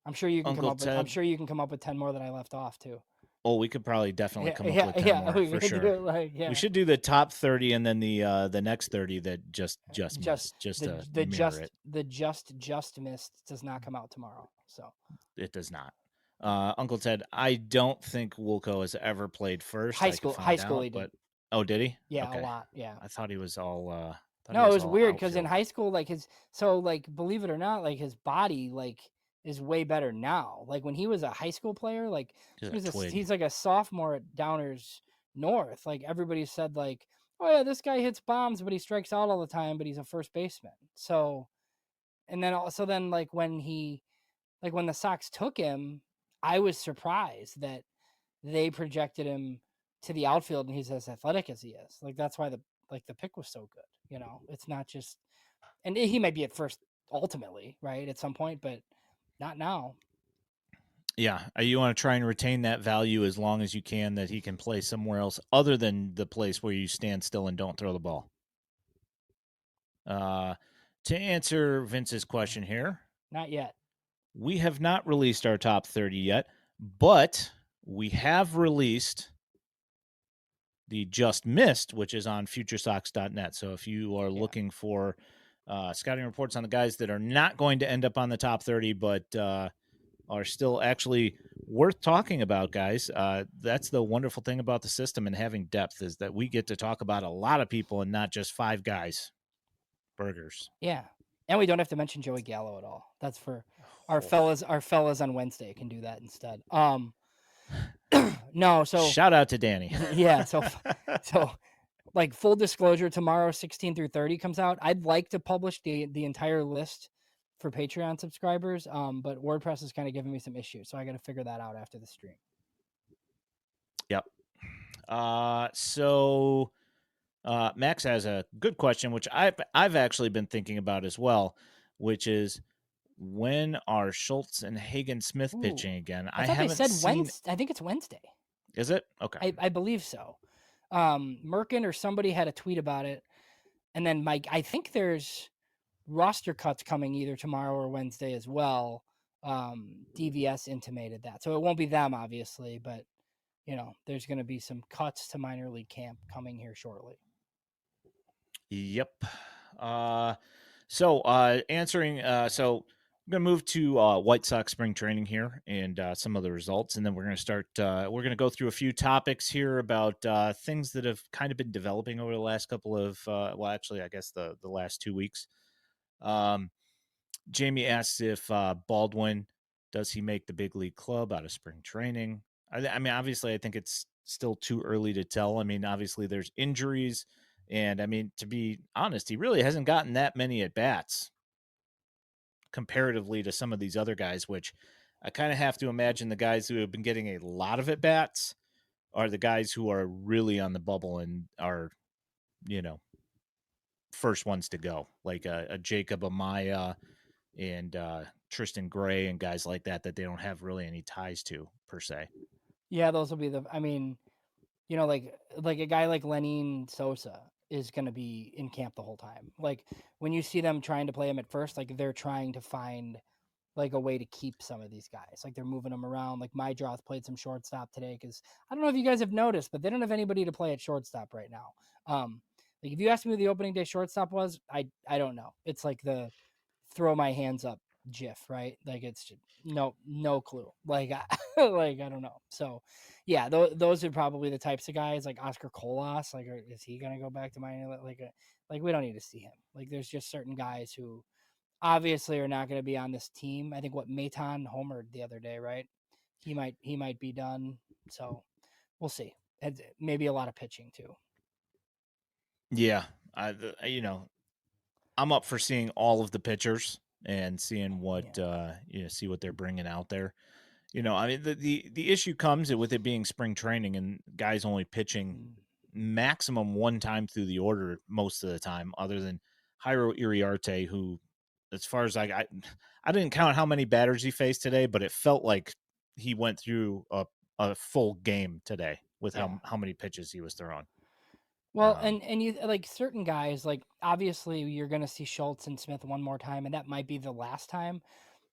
I'm sure you can come Uncle up with. I'm Ted. sure you can come up with 10 more that I left off too. Oh, we could probably definitely Yeah, come up yeah, with 10 yeah. more We for can do sure. it like We yeah. should do the top 30 and then the next 30 that just Just missed, just the to the mirror just it. the just missed does not come out tomorrow. So It does not. Uncle Ted, I don't think Wilco has ever played first. high I could school high find school out, he did. but oh, did he? Yeah, a Okay. lot. Yeah. I thought he was all No, it was weird because in outfield. high school, like like believe it or not, like his body like is way better now. Like when he was a high school player, like He's a twig. he's like a sophomore at Downers North. Like everybody said, like, oh yeah, this guy hits bombs, but he strikes out all the time, but he's a first baseman. So and then also then like when the Sox took him, I was surprised that they projected him to the outfield and he's as athletic as he is. Like that's why the pick was so good. It's not just and he might be at first ultimately, right, at some point, but not now. Yeah, you want to try and retain that value as long as you can that he can play somewhere else other than the place where you stand still and don't throw the ball. Uh, to answer Vince's question here, Not yet. we have not released our top 30 yet, but we have released the just missed, which is on FutureSox.net. So if you are Yeah. looking for scouting reports on the guys that are not going to end up on the top 30, but are still actually worth talking about, guys. That's the wonderful thing about the system and having depth is that we get to talk about a lot of people and not just five guys. Burgers. Yeah. And we don't have to mention Joey Gallo at all. That's for Oh. our fellas on Wednesday can do that instead. No, so Shout out to Danny. yeah, so like full disclosure, tomorrow 16 through 30 comes out. I'd like to publish the entire list for Patreon subscribers, but WordPress is kind of giving me some issues, so I got to figure that out after the stream. Yep. So Max has a good question, which I've actually been thinking about as well, which is when are Schultz and Hagen Smith Ooh, pitching again? I I thought they haven't said seen. Wednesday. I think it's Wednesday. Is it okay? I believe so. Merkin or somebody had a tweet about it, and then Mike. I think there's roster cuts coming either tomorrow or Wednesday as well. DVS intimated that, so it won't be them obviously, but there's going to be some cuts to minor league camp coming here shortly. Yep. Uh, answering. I'm gonna move to White Sox spring training here and some of the results, and then we're gonna start. We're gonna go through a few topics here about things that have kind of been developing over the last couple of. Well, actually, I guess the last 2 weeks. Um, Jamie asks if Baldwin does he make the big league club out of spring training. I mean, obviously, I think it's still too early to tell. I mean, obviously, there's injuries, and I mean, to be honest, he really hasn't gotten that many at bats comparatively to some of these other guys. Which I kind of have to imagine the guys who have been getting a lot of at bats are the guys who are really on the bubble and are, you know, first ones to go, like a Jacob Amaya and Tristan Gray and guys like that they don't have really any ties to per se. Yeah, those will be the. I mean, like a guy like Lenin Sosa is going to be in camp the whole time. Like when you see them trying to play him at first, like they're trying to find like a way to keep some of these guys. Like they're moving them around. Like Mydroth played some shortstop today because I don't know if you guys have noticed, but they don't have anybody to play at shortstop right now. Like if you asked me who the opening day shortstop was, I don't know. It's like the throw my hands up gif, right? Like it's just, no clue. Like like I don't know. So yeah, those are probably the types of guys like Oscar Colas. Like is he gonna go back to Miami? Like we don't need to see him. Like there's just certain guys who obviously are not going to be on this team. I think what Maton homered the other day, right? He might be done. So we'll see. And maybe a lot of pitching too. Yeah, I'm up for seeing all of the pitchers and seeing what Yeah. see what they're bringing out there. I mean the issue comes with it being spring training and guys only pitching Mm. maximum one time through the order most of the time, other than Jairo Iriarte, who, as far as I didn't count how many batters he faced today, but it felt like he went through a full game today with Yeah. how many pitches he was throwing. Well, Um, and you like certain guys, like obviously you're gonna see Schultz and Smith one more time, and that might be the last time.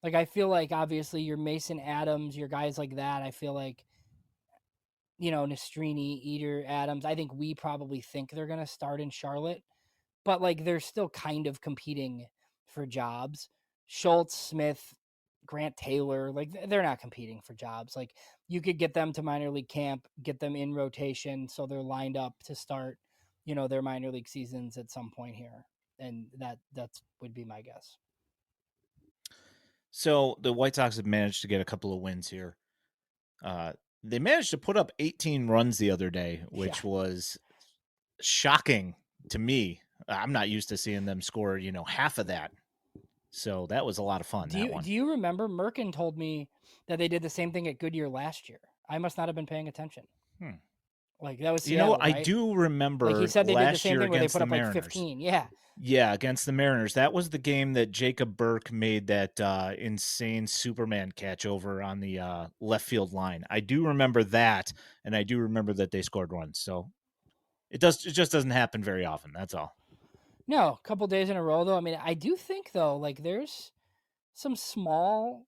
Like I feel like obviously your Mason Adams, your guys like that. I feel like Nastrini, Eater, Adams. I think we probably think they're gonna start in Charlotte, but like they're still kind of competing for jobs. Schultz, Smith, Grant Taylor, like they're not competing for jobs. Like you could get them to minor league camp, get them in rotation so they're lined up to start, their minor league seasons at some point here. And that's would be my guess. so the White Sox have managed to get a couple of wins here. Uh, they managed to put up 18 runs the other day, Yeah. which was shocking to me. I'm not used to seeing them score, half of that. So that was a lot of fun, Do that you one. do you remember Merkin told me that they did the same thing at Goodyear last year? I must not have been paying attention. Hmm. Like that was Seattle, I right? do Like he remember said they did the last same year thing where they against put the up like Mariners. 15. Yeah. Yeah, against the Mariners. That was the game that Jacob Burke made that insane Superman catch over on the left field line. I do remember that, and I do remember that they scored runs. So it just doesn't happen very often. That's all. No, a couple days in a row though. I mean, I do think though, like there's some small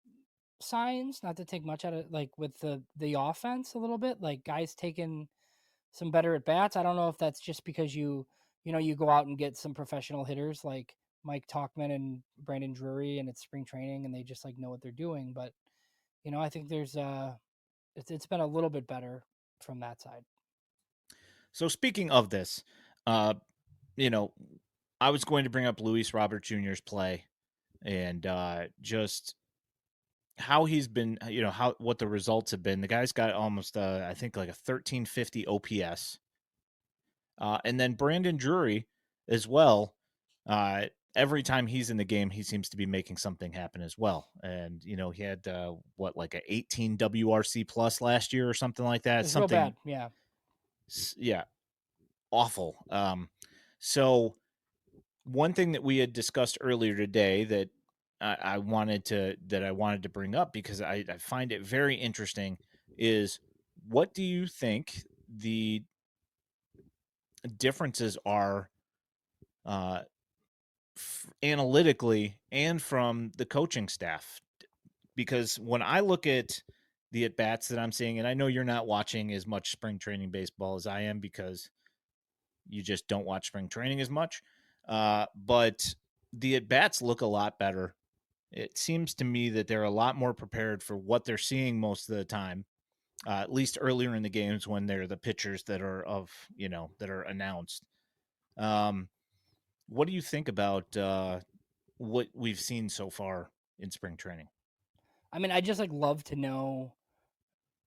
signs, not to take much out of like with the offense a little bit, like guys taking some better at bats. I don't know if that's just because you go out and get some professional hitters like Mike Talkman and Brandon Drury and it's spring training and they just like know what they're doing, but I think there's it's been a little bit better from that side. So speaking of this, uh, you know, I was going to bring up Luis Robert Jr.'s play and just how he's been, how what the results have been. The guy's got almost, I think, like a 1350 OPS, and then Brandon Drury as well. Uh, every time he's in the game, he seems to be making something happen as well. And he had what, like a 18 WRC plus last year or something like that. It's real Something, bad. Yeah. yeah, awful. So one thing that we had discussed earlier today that I wanted to bring up because I find it very interesting is what do you think the differences are uh, analytically and from the coaching staff? Because when I look at the at bats that I'm seeing, and I know you're not watching as much spring training baseball as I am because you just don't watch spring training as much. But the at bats look a lot better. It seems to me that they're a lot more prepared for what they're seeing most of the time, at least earlier in the games when they're the pitchers that are that are announced. Um, what do you think about what we've seen so far in spring training? I mean, I just like love to know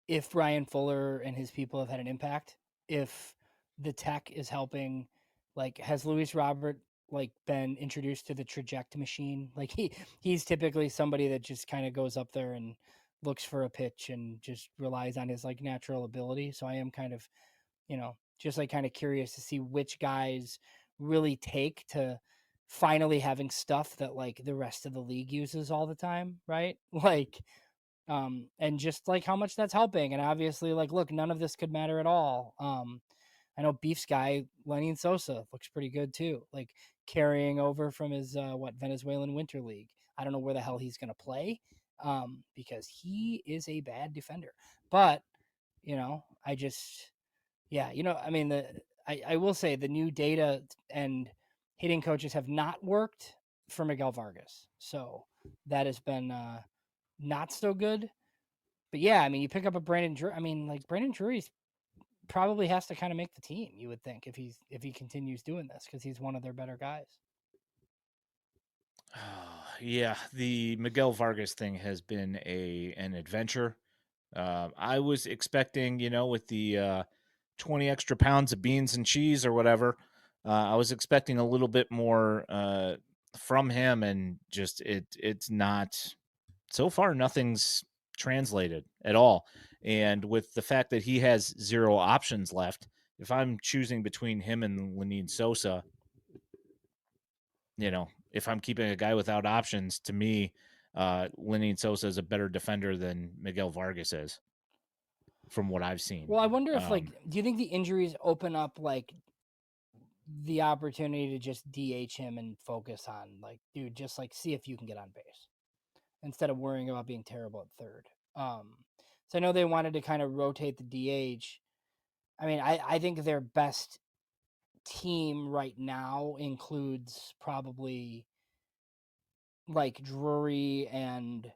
if Ryan Fuller and his people have had an impact, if the tech is helping, like has Luis Robert like been introduced to the traject machine? Like he's typically somebody that just kind of goes up there and looks for a pitch and just relies on his like natural ability. So I am kind of, just like kind of curious to see which guys really take to finally having stuff that like the rest of the league uses all the time, right? Like and just like how much that's helping. And obviously, like, look, none of this could matter at all. I know Beef's guy, Lenny and Sosa, looks pretty good too. Like carrying over from his Venezuelan Winter League. I don't know where the hell he's gonna play, because he is a bad defender. But I just I mean I will say the new data and hitting coaches have not worked for Miguel Vargas. So that has been not so good. But yeah, I mean, you pick up a Brandon Drury. I mean, like Brandon Drury's probably has to kind of make the team. You would think if he continues doing this because he's one of their better guys. Yeah, the Miguel Vargas thing has been an adventure. I was expecting, with the 20 extra pounds of beans and cheese or whatever, I was expecting a little bit more from him, and just it's not so far. Nothing's translated at all, and with the fact that he has zero options left, if I'm choosing between him and Lenine Sosa, if I'm keeping a guy without options, to me, Lenny Sosa is a better defender than Miguel Vargas is, from what I've seen. Well, I wonder if Um, like, do you think the injuries open up like the opportunity to just DH him and focus on like, dude, just like see if you can get on base instead of worrying about being terrible at third. So I know they wanted to kind of rotate the DH. I mean, I think their best team right now includes probably like Drury and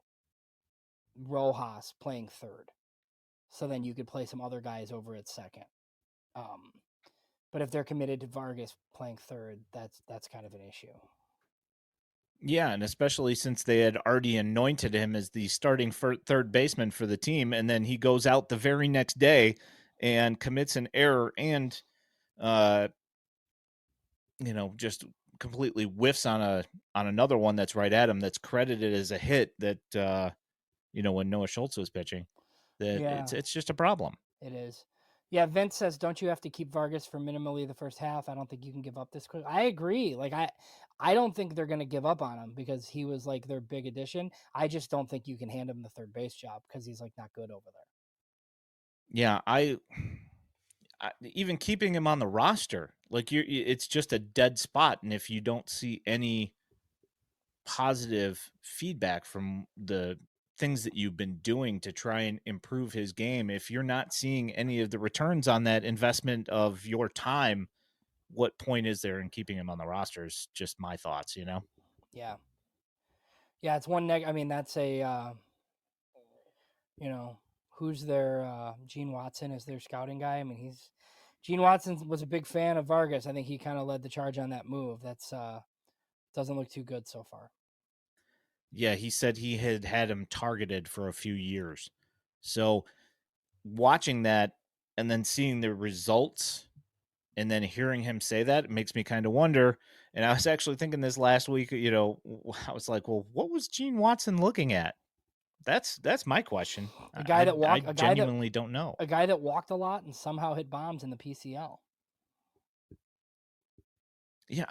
Rojas playing third. So then you could play some other guys over at second. Um, but if they're committed to Vargas playing third, that's kind of an issue. yeah, and especially since they had already anointed him as the starting third baseman for the team, and then he goes out the very next day and commits an error and, uh, just completely whiffs on another one that's right at him that's credited as a hit that when Noah Schultz was pitching, that Yeah, it's just a problem. it is. Yeah, Vince says, don't you have to keep Vargas for minimally the first half? I don't think you can give up this quick. I agree. Like I don't think they're gonna give up on him because he was like their big addition. I just don't think you can hand him the third base job because he's like not good over there. Yeah, even keeping him on the roster, like it's just a dead spot. And if you don't see any positive feedback from the things that you've been doing to try and improve his game, if you're not seeing any of the returns on that investment of your time, what point is there in keeping him on the roster? Is just my thoughts. Yeah. Yeah, it's one I mean, that's a you know, who's their Gene Watson is their scouting guy. I mean, Gene Watson was a big fan of Vargas. I think he kind of led the charge on that move. That's doesn't look too good so far. Yeah, he said he had him targeted for a few years. So watching that and then seeing the results and then hearing him say that, it makes me kind of wonder. And I was actually thinking this last week, I was like, well, what was Gene Watson looking at? That's my question. A guy that I walked genuinely don't know. a guy that walked a lot and somehow hit bombs in the PCL. Yeah,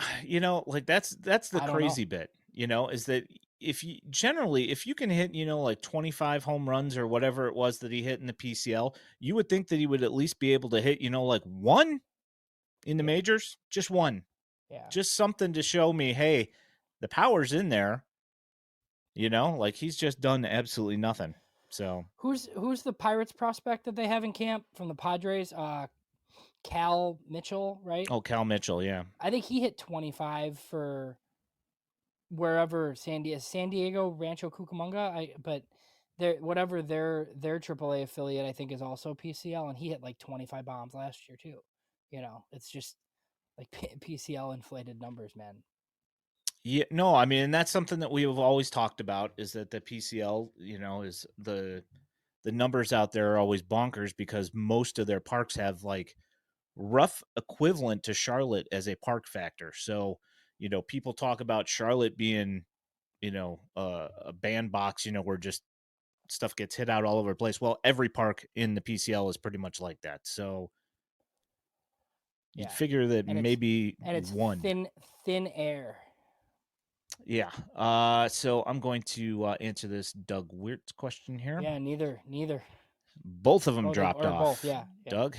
like that's the I don't know. crazy bit, is that if you can hit, like 25 home runs or whatever it was that he hit in the PCL, you would think that he would at least be able to hit, like one in the Yeah, majors, just one, yeah. just something to show me, hey, the power's in there, like he's just done absolutely nothing. So, Who's the Pirates prospect that they have in camp from the Padres? Cal Mitchell, right? oh, Cal Mitchell, yeah. I think he hit 25 for wherever San Diego Rancho Cucamonga. But their AAA affiliate I think is also PCL, and he hit like 25 bombs last year too. It's just like PCL inflated numbers, man. Yeah, no, I mean, and that's something that we have always talked about is that the PCL, is the numbers out there are always bonkers because most of their parks have like rough equivalent to Charlotte as a park factor. So, people talk about Charlotte being, a bandbox, where just stuff gets hit out all over the place. Well, every park in the PCL is pretty much like that. So you'd Yeah, figure that and it's maybe and it's one. thin air. Yeah. So I'm going to answer this Doug Wirtz question here. Yeah, neither. Both of them Oh, they dropped or both. off. Yeah, yeah, Doug?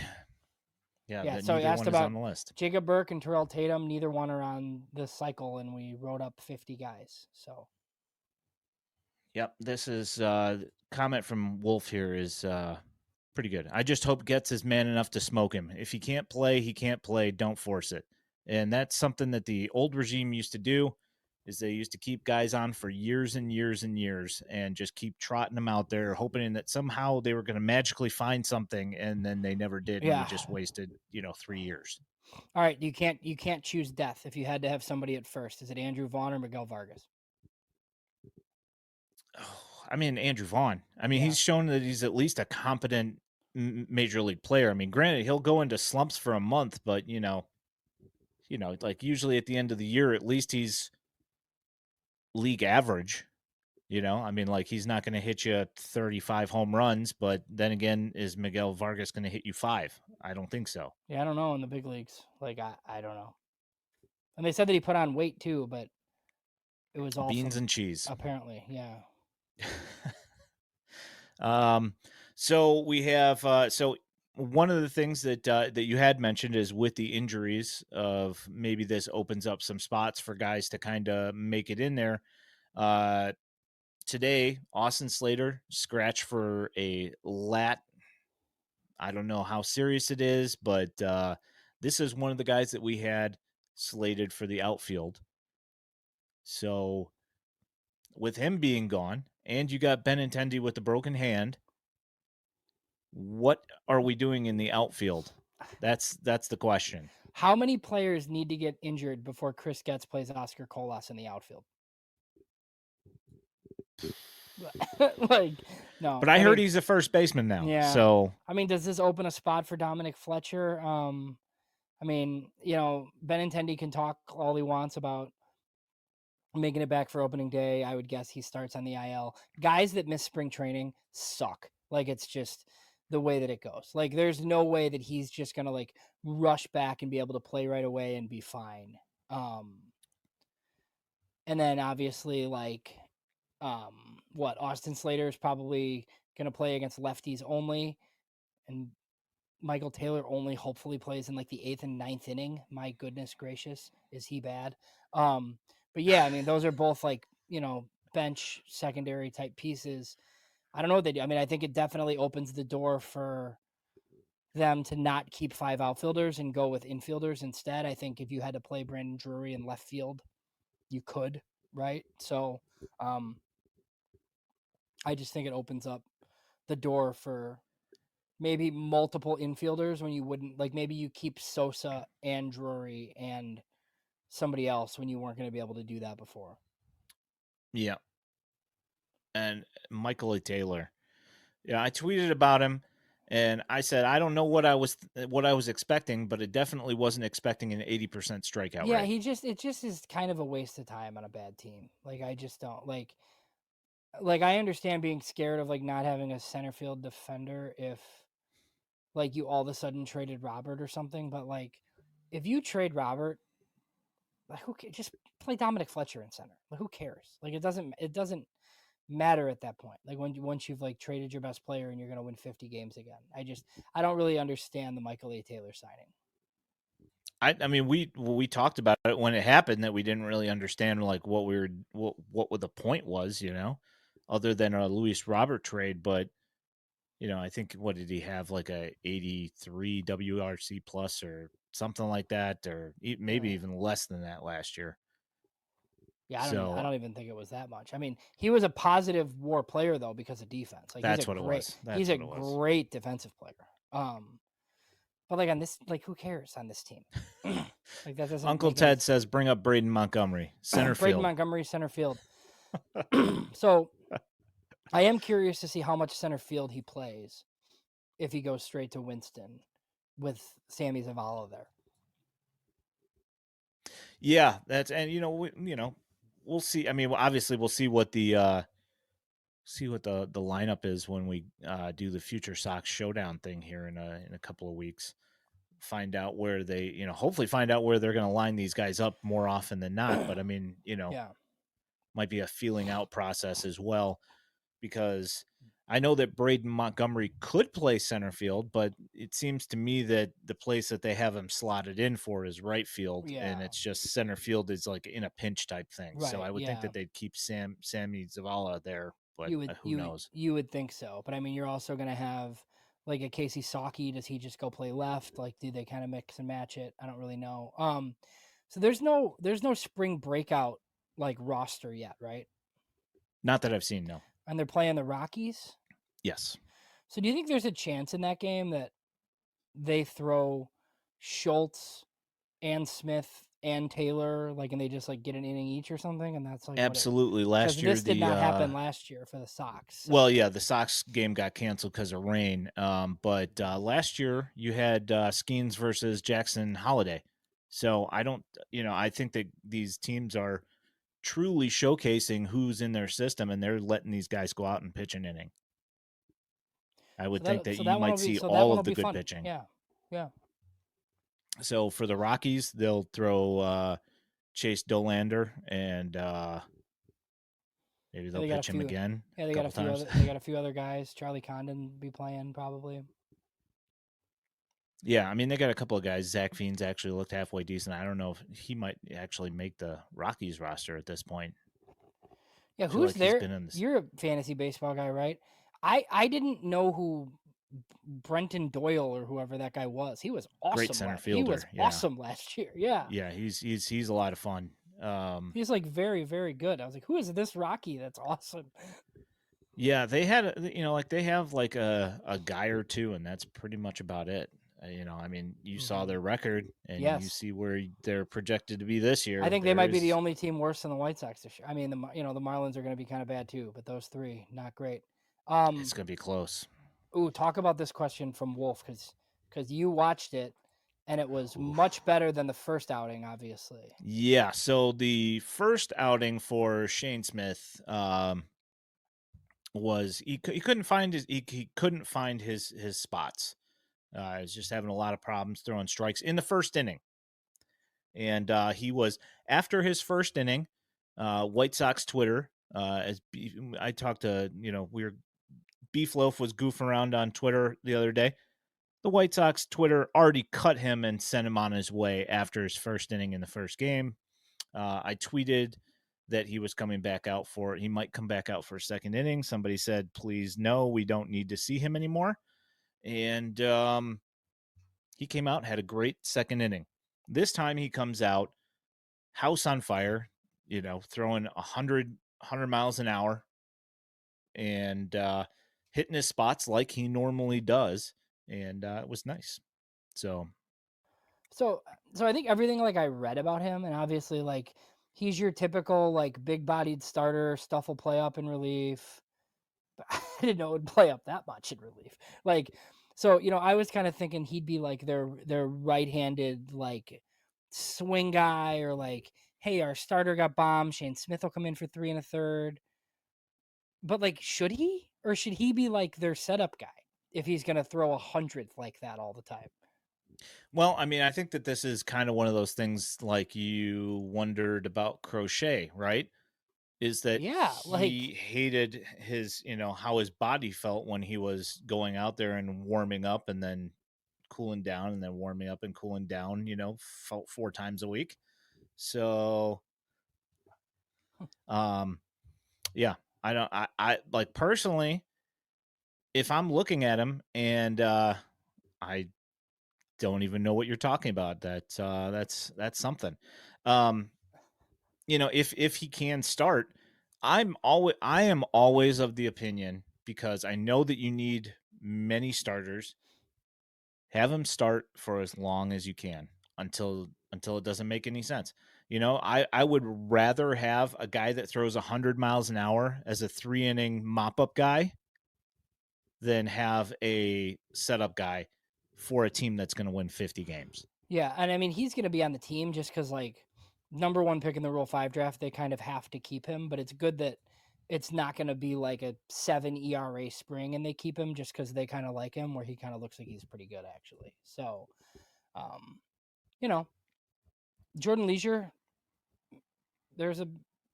Yeah, yeah. that So he neither asked one is about on the list. Jacob Burke and Terrell Tatum. Neither one are on the cycle, and we wrote up 50 guys. So Yep, this is comment from Wolf here is pretty good. I just hope Getz is man enough to smoke him. If he can't play, he can't play. Don't force it. And that's something that the old regime used to do is they used to keep guys on for years and years and years and just keep trotting them out there hoping that somehow they were going to magically find something and then they never did and you yeah. just wasted, 3 years. All right, you can't choose death if you had to have somebody at first. Is it Andrew Vaughn or Miguel Vargas? Oh, I mean, Andrew Vaughn. I mean, Yeah, he's shown that he's at least a competent major league player. I mean, granted, he'll go into slumps for a month, but like usually at the end of the year, at least he's league average. I mean, like he's not going to hit you 35 home runs, but then again, is Miguel Vargas going to hit you five? I don't think so. yeah. I don't know in the big leagues. Like I don't know. And they said that he put on weight too, but it was all Beans from and cheese. apparently. Yeah, Um, so we have so one of the things that you had mentioned is with the injuries of maybe this opens up some spots for guys to kind of make it in there. Uh, Today, Austin Slater scratched for a lat. I don't know how serious it is, but this is one of the guys that we had slated for the outfield. So with him being gone, and you got Benintendi with the broken hand, what are we doing in the outfield? That's the question. how many players need to get injured before Chris Getz plays Oscar Colas in the outfield? Like, no. But I I heard mean, he's a first baseman now. yeah. So I mean, does this open a spot for Dominic Fletcher? I mean, Benintendi can talk all he wants about making it back for opening day. I would guess he starts on the IL. Guys that miss spring training suck. Like it's just the way that it goes. Like there's no way that he's just gonna like rush back and be able to play right away and be fine. Um, and then obviously what Austin Slater is probably gonna play against lefties only, and Michael Taylor only hopefully plays in like the eighth and ninth inning. My goodness gracious, is he bad? Um, but yeah, I mean, those are both like, bench secondary type pieces. I don't know what they do. I mean, I think it definitely opens the door for them to not keep five outfielders and go with infielders instead. I think if you had to play Brandon Drury in left field, you could, right? So um, I just think it opens up the door for maybe multiple infielders when you wouldn't like maybe you keep Sosa and Drury and somebody else when you weren't going to be able to do that before. yeah, and Michael A. Taylor. Yeah, I tweeted about him, and I said I don't know what I was expecting, but it definitely wasn't expecting an 80% strikeout Yeah, rate. it just is kind of a waste of time on a bad team. Like I just don't like I understand being scared of like not having a center field defender if like you all of a sudden traded Robert or something, but like if you trade Robert Like just play Dominic Fletcher in center. Like who cares? Like it doesn't matter at that point. Like once you've like traded your best player and you're gonna win 50 games again. I don't really understand the Michael A. Taylor signing. I mean, we talked about it when it happened that we didn't really understand like what the point was, other than a Luis Robert trade. But I think what did he have like a 83 WRC plus or something like that, or maybe Yeah. even less than that last year. Yeah, I So don't even think it was that much. I mean, he was a positive WAR player though because of defense. Like that's what it was. he's That's a what it was. great defensive player. But like on this, like who cares on this team? Like that doesn't Uncle make any Ted says bring up Braden Montgomery, center Braden field. Montgomery center field. So I am curious to see how much center field he plays if he goes straight to Winston with Sammy Zavala there. Yeah, that's and we'll see. I mean, obviously we'll see what the lineup is when we do the Future Sox showdown thing here in a couple of weeks. Find out where they, hopefully find out where they're going to line these guys up more often than not. But I mean, Yeah. might be a feeling out process as well, because I know that Braden Montgomery could play center field, but it seems to me that the place that they have him slotted in for is right field, Yeah. and it's just center field is like in a pinch type thing. So Right. I would think Yeah. that they'd keep Sammy Zavala there, but You would who knows? you would think so, but I mean, you're also gonna have like a Casey Saki. Does he just go play left? Like, do they kind of mix and match it? I don't really know. So there's no spring breakout like roster yet, right? Not that I've seen, no. And they're playing the Rockies. Yes. So do you think there's a chance in that game that they throw Schultz and Smith and Taylor, like, and they just like get an inning each or something, and that's like what it Absolutely. because Last year this did not the happen last year for the Sox. well, So yeah, the Sox game got canceled because of rain. But last year you had Skeens versus Jackson Holiday. So I don't, I think that these teams are truly showcasing who's in their system, and they're letting these guys go out and pitch an inning. I would think that you might see that all one of will the be good fun. pitching. Yeah, yeah. So for the Rockies, they'll throw Chase Dolander, and maybe Yeah, they'll they got a pitch him few. again Yeah, a couple times. They got a few other guys. Charlie Condon be playing probably. Yeah, I mean they got a couple of guys. Zach Fiends actually looked halfway decent. I don't know if he might actually make the Rockies roster at this point. Yeah, I feel who's like he's there? been in this You're a fantasy baseball guy, right? I didn't know who Brenton Doyle or whoever that guy was. He was great awesome center last. He was fielder. Yeah, awesome last year. Yeah, yeah, he's a lot of fun. he's like very good. I was like, who is this Rocky? That's awesome. Yeah, they had like they have like a guy or two, and that's pretty much about it. I mean, you saw their record, and you Yes, see where they're projected to be this I year. think they might be the only team worse than the White Sox this year. I mean, the Marlins are going to be kind of bad too, but those three not great. It's gonna be close. Ooh, talk about this question from Wolf because you watched it and it was Oof. much better than the first outing, obviously. Yeah, so the first outing for Shane Smith was he couldn't find he couldn't find his spots. He was just having a lot of problems throwing strikes in the first inning, and he was after his first inning. White Sox Twitter, as I talked to, we were Beef Loaf was goofing around on Twitter the other day. The White Sox Twitter already cut him and sent him on his way after his first inning in the first game. I tweeted that he was coming back out for he might come back out for a second inning. Somebody said, "Please, no, we don't need to see him anymore." And he came out, had a great second inning. This time he comes out, house on fire, throwing 100 miles an hour, and hitting his spots like he normally does, and it was nice. So So I think everything like I read about him, and obviously like he's your typical like big bodied starter. Stuff will play up in relief. But I didn't know it would play up that much in relief. Like, so I was kind of thinking he'd be like their right handed like swing guy, or like, hey, our starter got bombed. Shane Smith will come in for 3 1/3. But like, should he, or should he be like their setup guy if he's gonna throw 100th like that all the time? Well, I mean, I think that this is kind of one of those things like you wondered about Crochet, right? Is that Yeah, he hated his, how his body felt when he was going out there and warming up and then cooling down and then warming up and cooling down, four times a week. So, um, yeah, I don't, I like personally, if I'm looking at him and, I don't even know what you're talking about. That's something. Um, if he can start, I am always of the opinion, because I know that you need many starters. Have him start for as long as you can until it doesn't make any sense. I would rather have a guy that throws 100 miles an hour as a 3 inning mop up guy than have a setup guy for a team that's going to win 50 games. yeah, and I mean he's going to be on the team just because like number one pick in the Rule 5 draft, they kind of have to keep him. But it's good that it's not going to be like a 7 ERA spring and they keep him just because they kind of like him, where he kind of looks like he's pretty good actually. So, um, you know, Jordan Leisure, there's a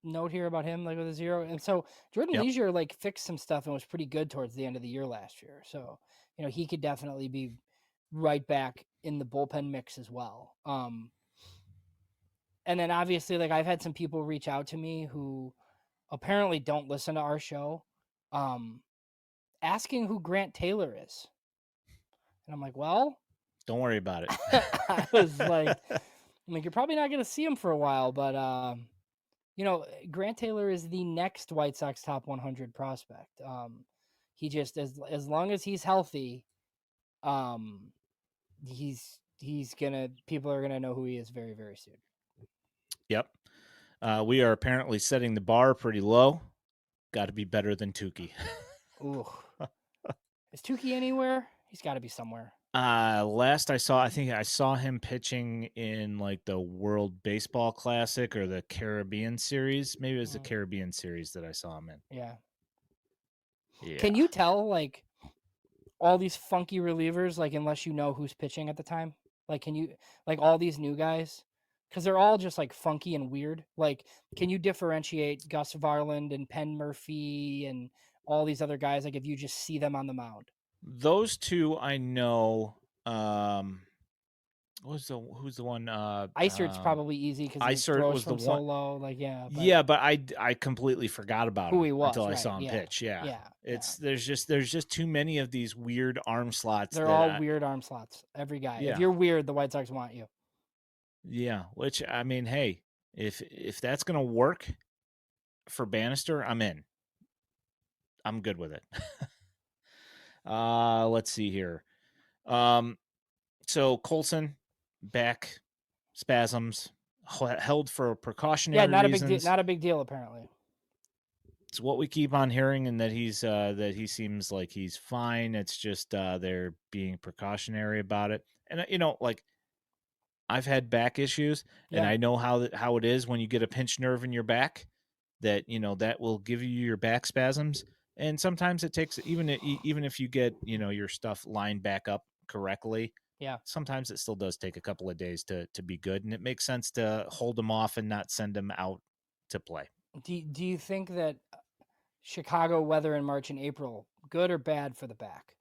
note here about him like with a 0, and so Jordan Yep. Leisure like fixed some stuff and was pretty good towards the end of the year last year. So he could definitely be right back in the bullpen mix as well. And then obviously like I've had some people reach out to me who apparently don't listen to our show, um, asking who Grant Taylor is, and I'm like, well, Don't worry about it. I was like, you're probably not going to see him for a while, but Grant Taylor is the next White Sox top 100 prospect. He just as long as he's healthy, um, he's gonna people are gonna know who he is very very soon. Yep. We are apparently setting the bar pretty low. Got to be better than Tukey. Ooh, is Tukey anywhere? He's got to be somewhere. Last I saw, I think I saw him pitching in like the World Baseball Classic or the Caribbean Series. Maybe it was the Caribbean Series that I saw him in. Yeah. Yeah. Can you tell like all these funky relievers like unless you know who's pitching at the time? Like can you like all these new guys? Because they're all just like funky and weird. Like, can you differentiate Gus Varland and Penn Murphy and all these other guys? Like, if you just see them on the mound, Those two I know. Who's the one? Icert's probably easy because he Isert throws was the from one. so low. Like, yeah, but Yeah, but I completely forgot about who him he until was, I right? saw him Yeah, pitch. Yeah. yeah, yeah. It's there's just too many of these weird arm slots They're that all I weird arm slots. Every guy. If yeah. you're weird, the White Sox want you. Yeah, which I mean, hey, if that's going to work for Bannister, I'm in. I'm good with it. Let's see here. Um, so Colson back spasms held for Yeah, precautionary not a big deal. reasons. Not a big deal apparently. It's what we keep on hearing, and that he seems like he's fine. It's just they're being precautionary about it. And like I've had back issues, and Yeah, I know how it is when you get a pinched nerve in your back. That that will give you your back spasms, and sometimes it takes even if you get your stuff lined back up correctly. yeah. Sometimes it still does take a couple of days to be good, and it makes sense to hold them off and not send them out to play. Do you think that Chicago weather in March and April good or bad for the back?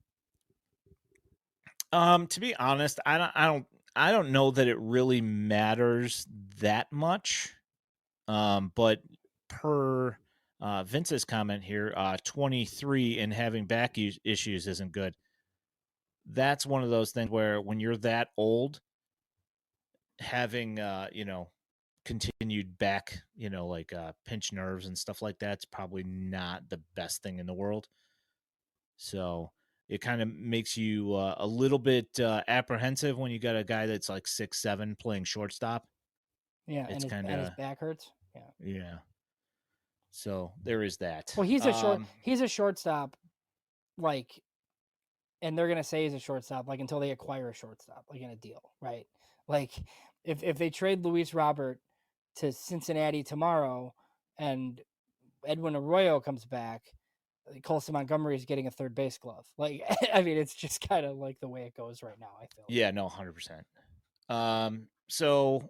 To be honest, I don't know that it really matters that much. But per Vince's comment here, 23 and having back issues isn't good. That's one of those things where when you're that old, having continued back, like pinch nerves and stuff like that's probably not the best thing in the world. So it kind of makes you a little bit apprehensive when you got a guy that's like 6'7" playing shortstop. Yeah, It's kind and his of back hurts. Yeah. yeah. So there is that. Well, he's a shortstop, like, and they're gonna say he's a shortstop, like until they acquire a shortstop, like in a deal, right? Like, if they trade Luis Robert to Cincinnati tomorrow, and Edwin Arroyo comes back, Colson Montgomery is getting a third base glove. Like, I mean, it's just kind of like the way it goes right now, I feel. Yeah, no, 100%. So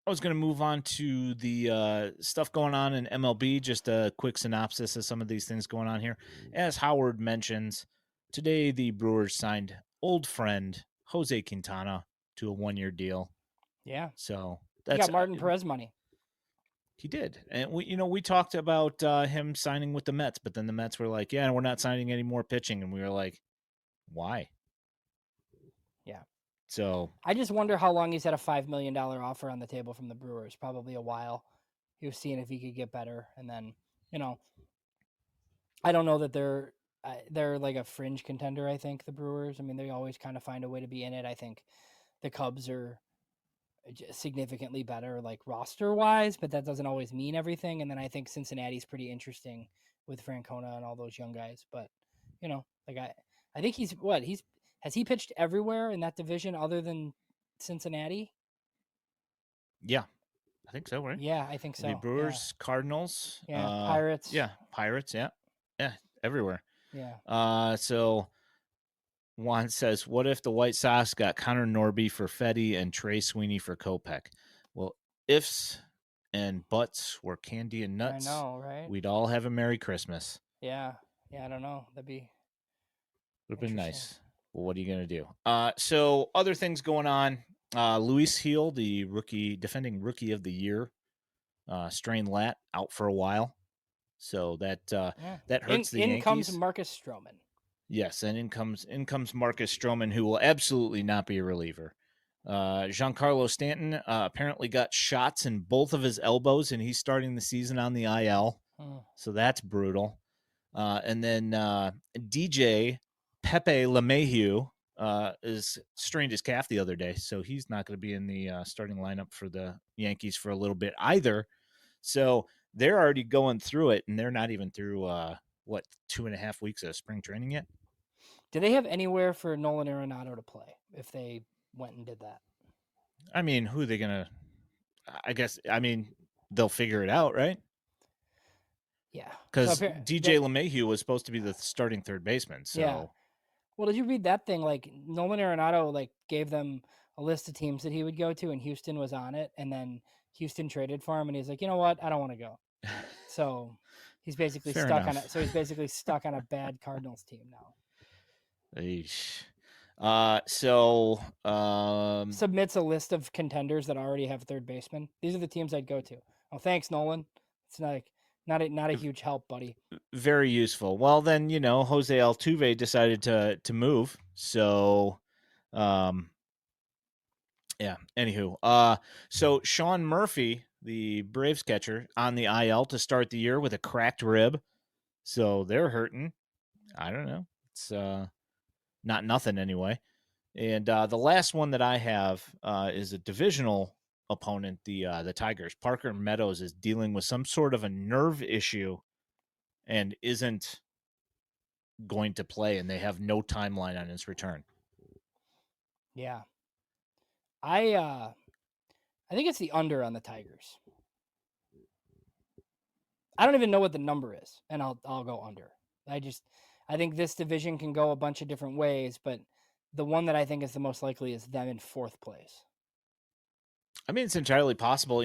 I was going to move on to the stuff going on in MLB. Just a quick synopsis of some of these things going on here. As Howard mentions, today the Brewers signed old friend Jose Quintana to a 1-year deal. Yeah. So He that's got Martin Perez money. he did, and we talked about him signing with the Mets, but then the Mets were like, "Yeah, we're not signing any more pitching," and we were like, "Why?" Yeah. So I just wonder how long he's had a $5 million offer on the table from the Brewers. Probably a while. He was seeing if he could get better, and then I don't know that they're like a fringe contender. I think the Brewers. I mean, they always kind of find a way to be in it. I think the Cubs are significantly better, like roster wise, but that doesn't always mean everything. And then I think Cincinnati's pretty interesting with Francona and all those young guys. But like I think he's has he pitched everywhere in that division other than Cincinnati? yeah, I think so, right? Yeah, I think The so. Yeah. Brewers, Cardinals, Yeah. Pirates. yeah, Pirates, yeah, everywhere. Yeah. So Juan says, "What if the White Sox got Connor Norby for Fetty and Trey Sweeney for Kopech?" Well, ifs and buts were candy and I nuts. know, right? We'd all have a Merry Christmas. Yeah. Yeah, I don't know. That'd be Would have been interesting. nice. Well, what are you gonna do? So other things going on. Luis Heel, the defending rookie of the year, strained lat, out for a while. So Yeah. that hurts the In comes Yankees. Marcus Stroman. Yes, and in comes Marcus Stroman, who will absolutely not be a reliever. Giancarlo Stanton apparently got shots in both of his elbows, and he's starting the season on the IL. So that's brutal. And then DJ Pepe LeMahieu is strained his calf the other day, so he's not going to be in the starting lineup for the Yankees for a little bit either. So they're already going through it, and they're not even through 2.5 weeks of spring training yet. Do they have anywhere for Nolan Arenado to play if they went and did that? I mean, who are they going to? I guess, they'll figure it out, right? Yeah. So Because DJ LeMahieu was supposed to be the starting third baseman. So yeah. Well, did you read that thing? Like Nolan Arenado like gave them a list of teams that he would go to, and Houston was on it, and then Houston traded for him, and he's like, you know what, I don't want to go. So he's basically fair stuck enough. on it. So he's basically stuck on a bad Cardinals team now. Eesh. So Submits a list of contenders that already have third baseman. These are the teams I'd go to. Oh, thanks, Nolan. It's not a huge help, buddy. very useful. Well, then Jose Altuve decided to move. So, yeah. Anywho, so Sean Murphy, the Braves catcher, on the IL to start the year with a cracked rib. So they're hurting. I don't know. It's not nothing anyway. And the last one that I have is a divisional opponent, the Tigers. Parker Meadows is dealing with some sort of a nerve issue and isn't going to play, and they have no timeline on his return. Yeah. I think it's the under on the Tigers. I don't even know what the number is, and I'll go under. I think this division can go a bunch of different ways, but the one that I think is the most likely is them in fourth place. I mean, it's entirely possible.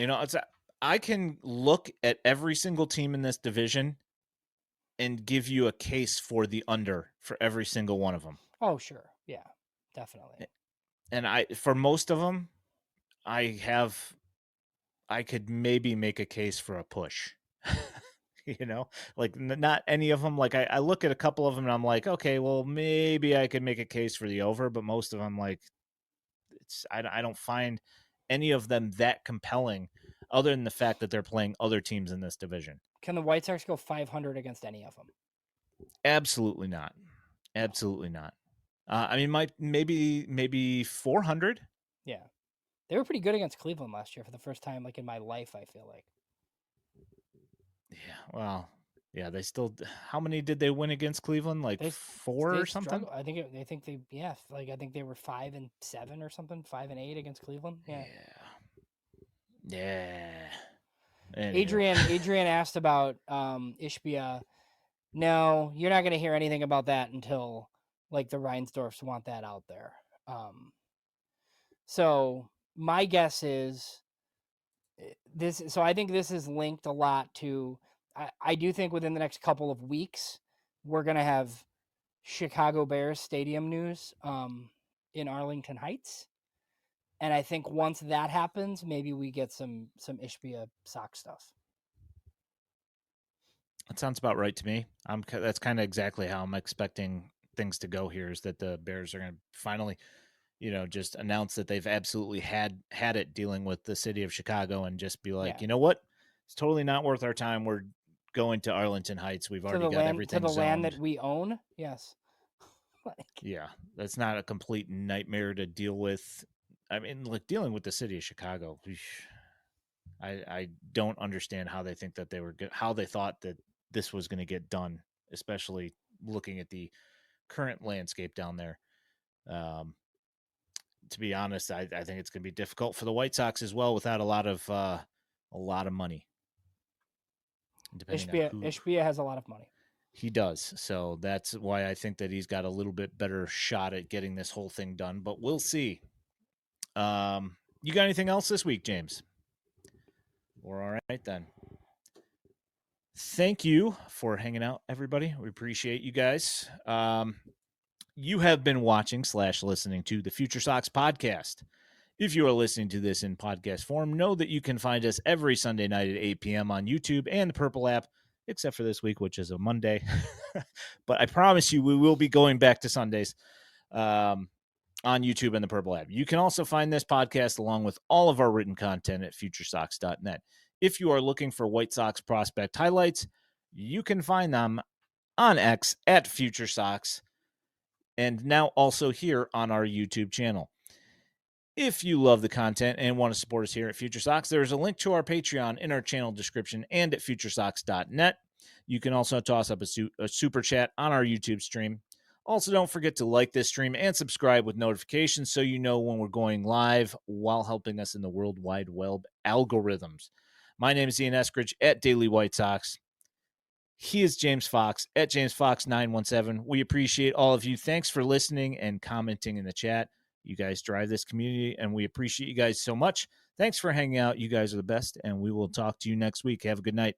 I can look at every single team in this division and give you a case for the under for every single one of them. Oh, sure. Yeah, definitely. And for most of them, I could maybe make a case for a push. Like not any of them. Like I look at a couple of them and I'm like, okay, well, maybe I could make a case for the over, but most of them, like, I don't find any of them that compelling other than the fact that they're playing other teams in this division. Can the White Sox go 500 against any of them? Absolutely not. Absolutely not. I mean, maybe 400. Yeah. They were pretty good against Cleveland last year for the first time, like in my life, I feel like. Yeah. Well, yeah, they still. How many did they win against Cleveland? Like four or something? I think I think they were 5-7 or something, 5-8 against Cleveland. Yeah. Yeah. Anywho. Adrian asked about Ishbia No, you're not going to hear anything about that until like the Reinsdorfs want that out there. So my guess is this. So I think this is linked a lot to. I do think within the next couple of weeks we're going to have Chicago Bears stadium news in Arlington Heights. And I think once that happens, maybe we get some Ishbia sock stuff. That sounds about right to me. That's kind of exactly how I'm expecting things to go here. Is that the Bears are going to finally, just announce that they've absolutely had it dealing with the city of Chicago, and just be like, Yeah. you know what, it's totally not worth our time. We're going to Arlington Heights. We've To already the got land everything that zoned. we own. Yes. Like, Yeah, that's not a complete nightmare to deal with. I mean, like dealing with the city of Chicago. I don't understand how they think that how they thought that this was going to get done, especially looking at the current landscape down there. Um, to be honest, I think it's going to be difficult for the White Sox as well, without a lot of money, depending on who Ishbia has a lot of money. he does. So that's why I think that he's got a little bit better shot at getting this whole thing done. But we'll see. You got anything else this week, James? We're all right then. Thank you for hanging out, everybody. We appreciate you guys. You have been watching/listening to the Future Sox podcast. If you are listening to this in podcast form, know that you can find us every Sunday night at 8 p.m. on YouTube and the Purple app, except for this week, which is a Monday. But I promise you, we will be going back to Sundays on YouTube and the Purple app. You can also find this podcast along with all of our written content at FutureSox.net. If you are looking for White Sox prospect highlights, you can find them on X at FutureSox, and now also here on our YouTube channel. If you love the content and want to support us here at FutureSox, there's a link to our Patreon in our channel description and at FutureSox.net. You can also toss up a super chat on our YouTube stream. Also, don't forget to like this stream and subscribe with notifications so you know when we're going live, while helping us in the World Wide Web algorithms. My name is Ian Eskridge at Daily White Sox. He is James Fox at JamesFox917. We appreciate all of you. Thanks for listening and commenting in the chat. You guys drive this community, and we appreciate you guys so much. Thanks for hanging out. You guys are the best, and we will talk to you next week. Have a good night.